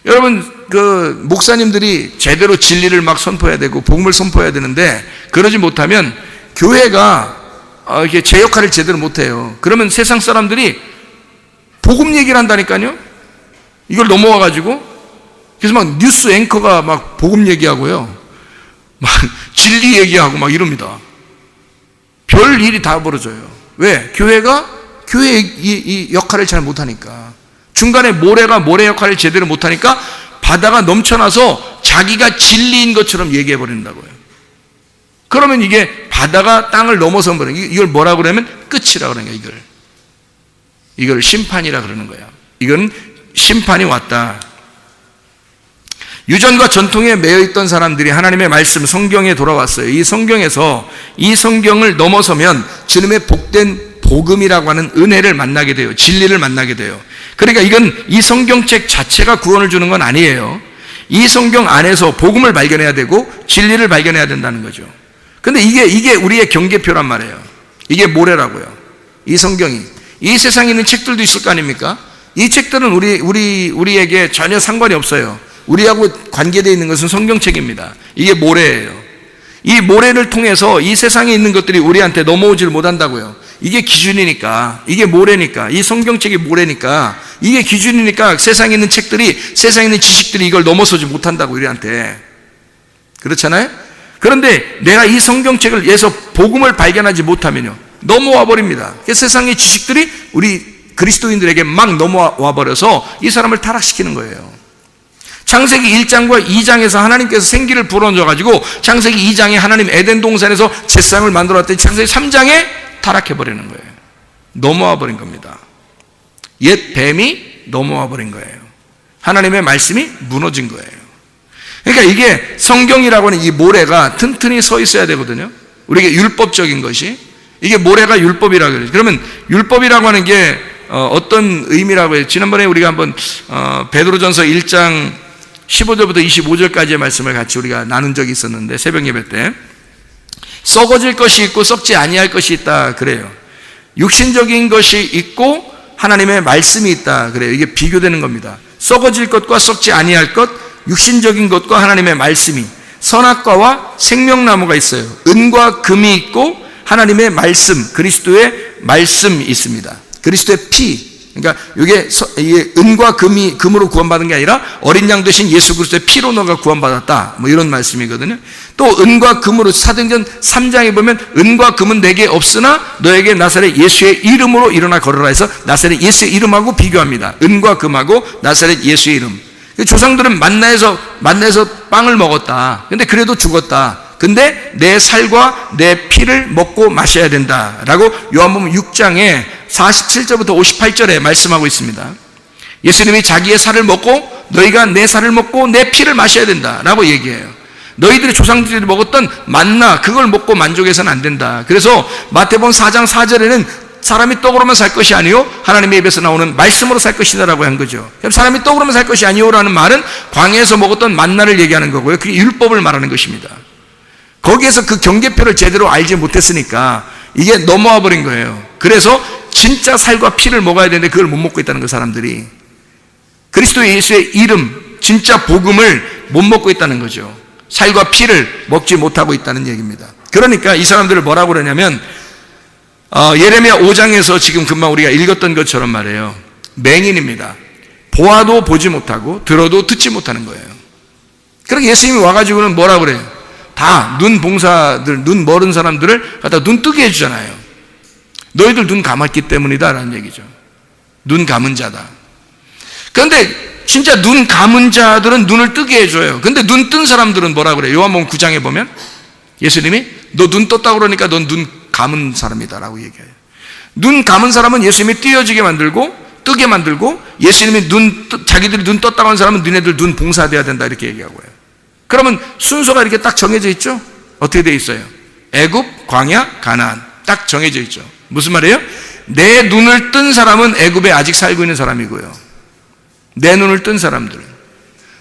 여러분, 목사님들이 제대로 진리를 막 선포해야 되고 복음을 선포해야 되는데, 그러지 못하면 교회가 이게 제 역할을 제대로 못해요. 그러면 세상 사람들이 복음 얘기를 한다니까요. 이걸 넘어와가지고, 그래서 막 뉴스 앵커가 막 복음 얘기하고요, 막 진리 얘기하고 막 이럽니다. 별 일이 다 벌어져요. 왜? 교회의 이 역할을 잘 못하니까. 중간에 모래가 모래 역할을 제대로 못하니까 바다가 넘쳐나서 자기가 진리인 것처럼 얘기해 버린다고요. 그러면 이게 바다가 땅을 넘어선 버려요. 이걸 뭐라고 그러면 끝이라고 그러는 거예요. 이걸 심판이라 그러는 거예요. 이건 심판이 왔다. 유전과 전통에 매여 있던 사람들이 하나님의 말씀, 성경에 돌아왔어요. 이 성경에서 이 성경을 넘어서면 주님의 복된 복음이라고 하는 은혜를 만나게 돼요. 진리를 만나게 돼요. 그러니까 이건 이 성경책 자체가 구원을 주는 건 아니에요. 이 성경 안에서 복음을 발견해야 되고 진리를 발견해야 된다는 거죠. 근데 이게 우리의 경계표란 말이에요. 이게 모래라고요. 이 성경이. 이 세상에 있는 책들도 있을 거 아닙니까? 이 책들은 우리에게 전혀 상관이 없어요. 우리하고 관계되어 있는 것은 성경책입니다. 이게 모래예요. 이 모래를 통해서 이 세상에 있는 것들이 우리한테 넘어오지를 못한다고요. 이게 기준이니까, 이게 모래니까, 이 성경책이 모래니까, 이게 기준이니까 세상에 있는 책들이, 세상에 있는 지식들이 이걸 넘어서지 못한다고, 우리한테. 그렇잖아요? 그런데 내가 이 성경책을 위해서 복음을 발견하지 못하면요, 넘어와 버립니다. 세상의 지식들이 우리 그리스도인들에게 막 넘어와 버려서 이 사람을 타락시키는 거예요. 창세기 1장과 2장에서 하나님께서 생기를 불어넣어가지고 창세기 2장에 하나님 에덴 동산에서 제사장을 만들어놨더니 창세기 3장에 타락해버리는 거예요. 넘어와 버린 겁니다. 옛 뱀이 넘어와 버린 거예요. 하나님의 말씀이 무너진 거예요. 그러니까 이게 성경이라고 하는 이 모래가 튼튼히 서 있어야 되거든요. 우리에게 율법적인 것이. 이게 모래가 율법이라고 그래요. 그러면 율법이라고 하는 게 어떤 의미라고 해요? 지난번에 우리가 한번 베드로전서 1장 15절부터 25절까지의 말씀을 같이 우리가 나눈 적이 있었는데, 새벽 예배 때 썩어질 것이 있고 썩지 아니할 것이 있다 그래요. 육신적인 것이 있고 하나님의 말씀이 있다 그래요. 이게 비교되는 겁니다. 썩어질 것과 썩지 아니할 것, 육신적인 것과 하나님의 말씀이, 선악과와 생명나무가 있어요. 은과 금이 있고 하나님의 말씀, 그리스도의 말씀이 있습니다. 그리스도의 피, 그러니까 이게 은과 금으로 구원받은 게 아니라 어린 양 되신 예수 그리스도의 피로 너가 구원받았다, 뭐 이런 말씀이거든요. 또 은과 금으로 사도행전 3장에 보면 은과 금은 내게 없으나 너에게 나사렛 예수의 이름으로 일어나 걸어라 해서 나사렛 예수의 이름하고 비교합니다. 은과 금하고 나사렛 예수의 이름. 조상들은 만나에서 빵을 먹었다. 근데 그래도 죽었다. 근데 내 살과 내 피를 먹고 마셔야 된다라고 요한복음 6장에 47절부터 58절에 말씀하고 있습니다. 예수님이 자기의 살을 먹고 너희가 내 살을 먹고 내 피를 마셔야 된다라고 얘기해요. 너희들이 조상들이 먹었던 만나, 그걸 먹고 만족해서는 안 된다. 그래서 마태복음 4장 4절에는 사람이 떡으로만 살 것이 아니요 하나님의 입에서 나오는 말씀으로 살 것이다라고 한 거죠. 사람이 떡으로만 살 것이 아니요라는 말은 광야에서 먹었던 만나를 얘기하는 거고요. 그게 율법을 말하는 것입니다. 거기에서 그 경계표를 제대로 알지 못했으니까 이게 넘어와 버린 거예요. 그래서 진짜 살과 피를 먹어야 되는데 그걸 못 먹고 있다는 거, 사람들이. 그리스도 예수의 이름, 진짜 복음을 못 먹고 있다는 거죠. 살과 피를 먹지 못하고 있다는 얘기입니다. 그러니까 이 사람들을 뭐라고 그러냐면 예레미야 5장에서 지금 금방 우리가 읽었던 것처럼 말이에요. 맹인입니다. 보아도 보지 못하고 들어도 듣지 못하는 거예요. 그러니까 예수님이 와가지고는 뭐라고 그래요? 다 눈 봉사들, 눈 멀은 사람들을 갖다 눈 뜨게 해주잖아요. 너희들 눈 감았기 때문이다 라는 얘기죠. 눈 감은 자다. 그런데 진짜 눈 감은 자들은 눈을 뜨게 해줘요. 근데 눈 뜬 사람들은 뭐라 그래요? 요한복음 9장에 보면 예수님이 너 눈 떴다고 그러니까 넌 눈 감은 사람이다 라고 얘기해요. 눈 감은 사람은 예수님이 띄어지게 만들고 뜨게 만들고, 예수님이 자기들이 눈 떴다고 하는 사람은 너네들 눈 봉사돼야 된다 이렇게 얘기하고요. 그러면 순서가 이렇게 딱 정해져 있죠? 어떻게 돼 있어요? 애굽, 광야, 가나안 딱 정해져 있죠. 무슨 말이에요? 내 눈을 뜬 사람은 애굽에 아직 살고 있는 사람이고요. 내 눈을 뜬 사람들은,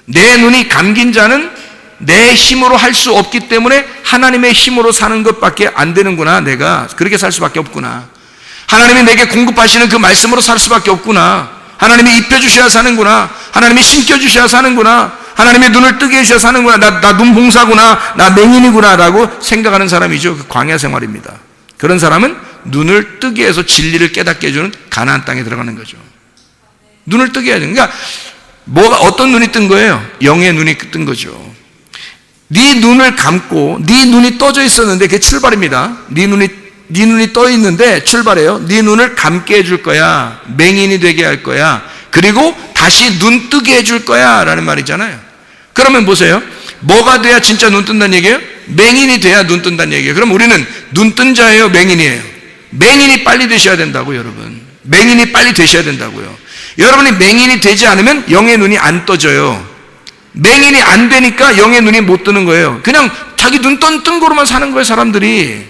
내 눈이 감긴 자는 내 힘으로 할 수 없기 때문에 하나님의 힘으로 사는 것밖에 안 되는구나. 내가 그렇게 살 수밖에 없구나. 하나님이 내게 공급하시는 그 말씀으로 살 수밖에 없구나. 하나님이 입혀주셔야 사는구나. 하나님이 심겨주셔야 사는구나. 하나님의 눈을 뜨게 해주셔야 사는구나. 나 눈 봉사구나. 나 맹인이구나 라고 생각하는 사람이죠. 그 광야 생활입니다. 그런 사람은 눈을 뜨게 해서 진리를 깨닫게 해주는 가나안 땅에 들어가는 거죠. 눈을 뜨게 해야 돼요. 그러니까 어떤 눈이 뜬 거예요? 영의 눈이 뜬 거죠. 네 눈을 감고 네 눈이 떠져 있었는데 그게 출발입니다. 네 눈이 떠 있는데 출발해요. 네 눈을 감게 해줄 거야. 맹인이 되게 할 거야. 그리고 다시 눈 뜨게 해줄 거야 라는 말이잖아요. 그러면 보세요. 뭐가 돼야 진짜 눈 뜬다는 얘기예요? 맹인이 돼야 눈 뜬다는 얘기예요. 그럼 우리는 눈 뜬 자예요? 맹인이에요? 맹인이 빨리 되셔야 된다고요, 여러분. 맹인이 빨리 되셔야 된다고요. 여러분이 맹인이 되지 않으면 영의 눈이 안 떠져요. 맹인이 안 되니까 영의 눈이 못 뜨는 거예요. 그냥 자기 눈 뜬 거로만 사는 거예요, 사람들이.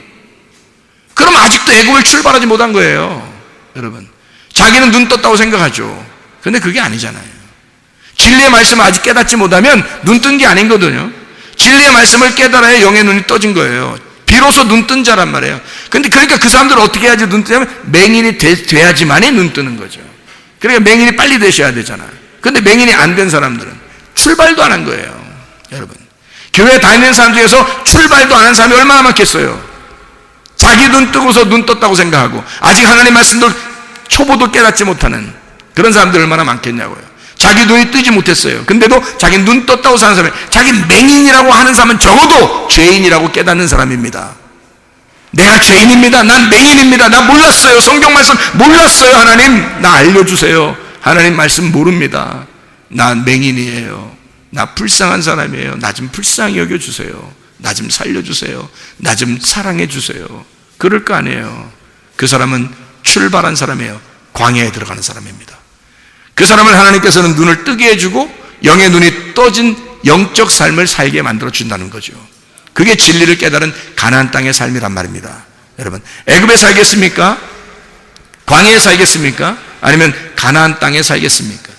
그럼 아직도 애굽을 출발하지 못한 거예요, 여러분. 자기는 눈 떴다고 생각하죠. 근데 그게 아니잖아요. 진리의 말씀을 아직 깨닫지 못하면 눈 뜬 게 아니거든요. 진리의 말씀을 깨달아야 영의 눈이 떠진 거예요. 비로소 눈 뜬 자란 말이에요. 근데 그러니까 그 사람들은 어떻게 해야지 눈 뜨냐면 맹인이 돼야지만이 눈 뜨는 거죠. 그러니까 맹인이 빨리 되셔야 되잖아요. 근데 맹인이 안 된 사람들은 출발도 안 한 거예요, 여러분. 교회 다니는 사람 중에서 출발도 안 한 사람이 얼마나 많겠어요. 자기 눈 뜨고서 눈 떴다고 생각하고 아직 하나님 말씀도 초보도 깨닫지 못하는 그런 사람들 얼마나 많겠냐고요. 자기 눈이 뜨지 못했어요. 근데도 자기 눈 떴다고 사는 사람이, 자기 맹인이라고 하는 사람은 적어도 죄인이라고 깨닫는 사람입니다. 내가 죄인입니다. 난 맹인입니다. 나 몰랐어요. 성경 말씀 몰랐어요. 하나님, 나 알려주세요. 하나님 말씀 모릅니다. 난 맹인이에요. 나 불쌍한 사람이에요. 나 좀 불쌍히 여겨주세요. 나 좀 살려주세요. 나 좀 사랑해주세요. 그럴 거 아니에요. 그 사람은 출발한 사람이에요. 광야에 들어가는 사람입니다. 그 사람을 하나님께서는 눈을 뜨게 해주고 영의 눈이 떠진 영적 삶을 살게 만들어준다는 거죠. 그게 진리를 깨달은 가나안 땅의 삶이란 말입니다. 여러분, 애굽에 살겠습니까? 광야에 살겠습니까? 아니면 가나안 땅에 살겠습니까?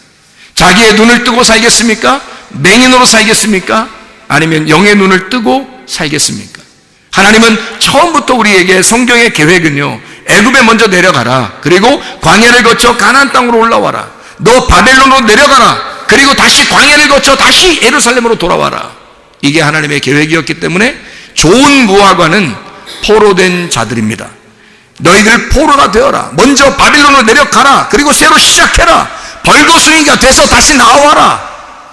자기의 눈을 뜨고 살겠습니까? 맹인으로 살겠습니까? 아니면 영의 눈을 뜨고 살겠습니까? 하나님은 처음부터 우리에게 성경의 계획은요, 애굽에 먼저 내려가라. 그리고 광야를 거쳐 가나안 땅으로 올라와라. 너 바벨론으로 내려가라. 그리고 다시 광야를 거쳐 다시 예루살렘으로 돌아와라. 이게 하나님의 계획이었기 때문에 좋은 무화과는 포로된 자들입니다. 너희들 포로가 되어라. 먼저 바벨론으로 내려가라. 그리고 새로 시작해라. 벌거숭이가 돼서 다시 나와라.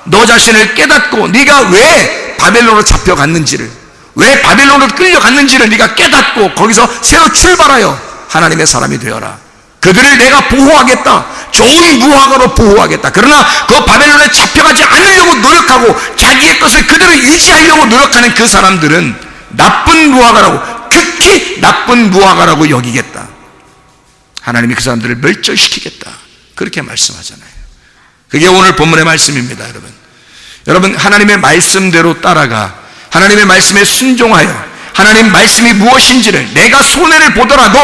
너 자신을 깨닫고 네가 왜 바벨론으로 잡혀갔는지를, 왜 바벨론으로 끌려갔는지를 네가 깨닫고 거기서 새로 출발하여 하나님의 사람이 되어라. 그들을 내가 보호하겠다. 좋은 무화과로 보호하겠다. 그러나 그 바벨론에 잡혀가지 않으려고 노력하고 자기의 것을 그대로 유지하려고 노력하는 그 사람들은 나쁜 무화과라고, 극히 나쁜 무화과라고 여기겠다. 하나님이 그 사람들을 멸절시키겠다. 그렇게 말씀하잖아요. 그게 오늘 본문의 말씀입니다. 여러분, 하나님의 말씀대로 따라가, 하나님의 말씀에 순종하여 하나님 말씀이 무엇인지를 내가 손해를 보더라도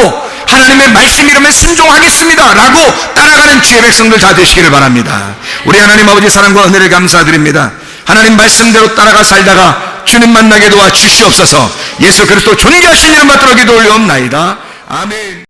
하나님의 말씀이라면 순종하겠습니다 라고 따라가는 주의 백성들 다 되시기를 바랍니다. 우리 하나님 아버지 사랑과 은혜를 감사드립니다. 하나님 말씀대로 따라가 살다가 주님 만나게 도와 주시옵소서. 예수 그리스도 존귀하신 이름 받들어 기도 올려옵나이다. 아멘.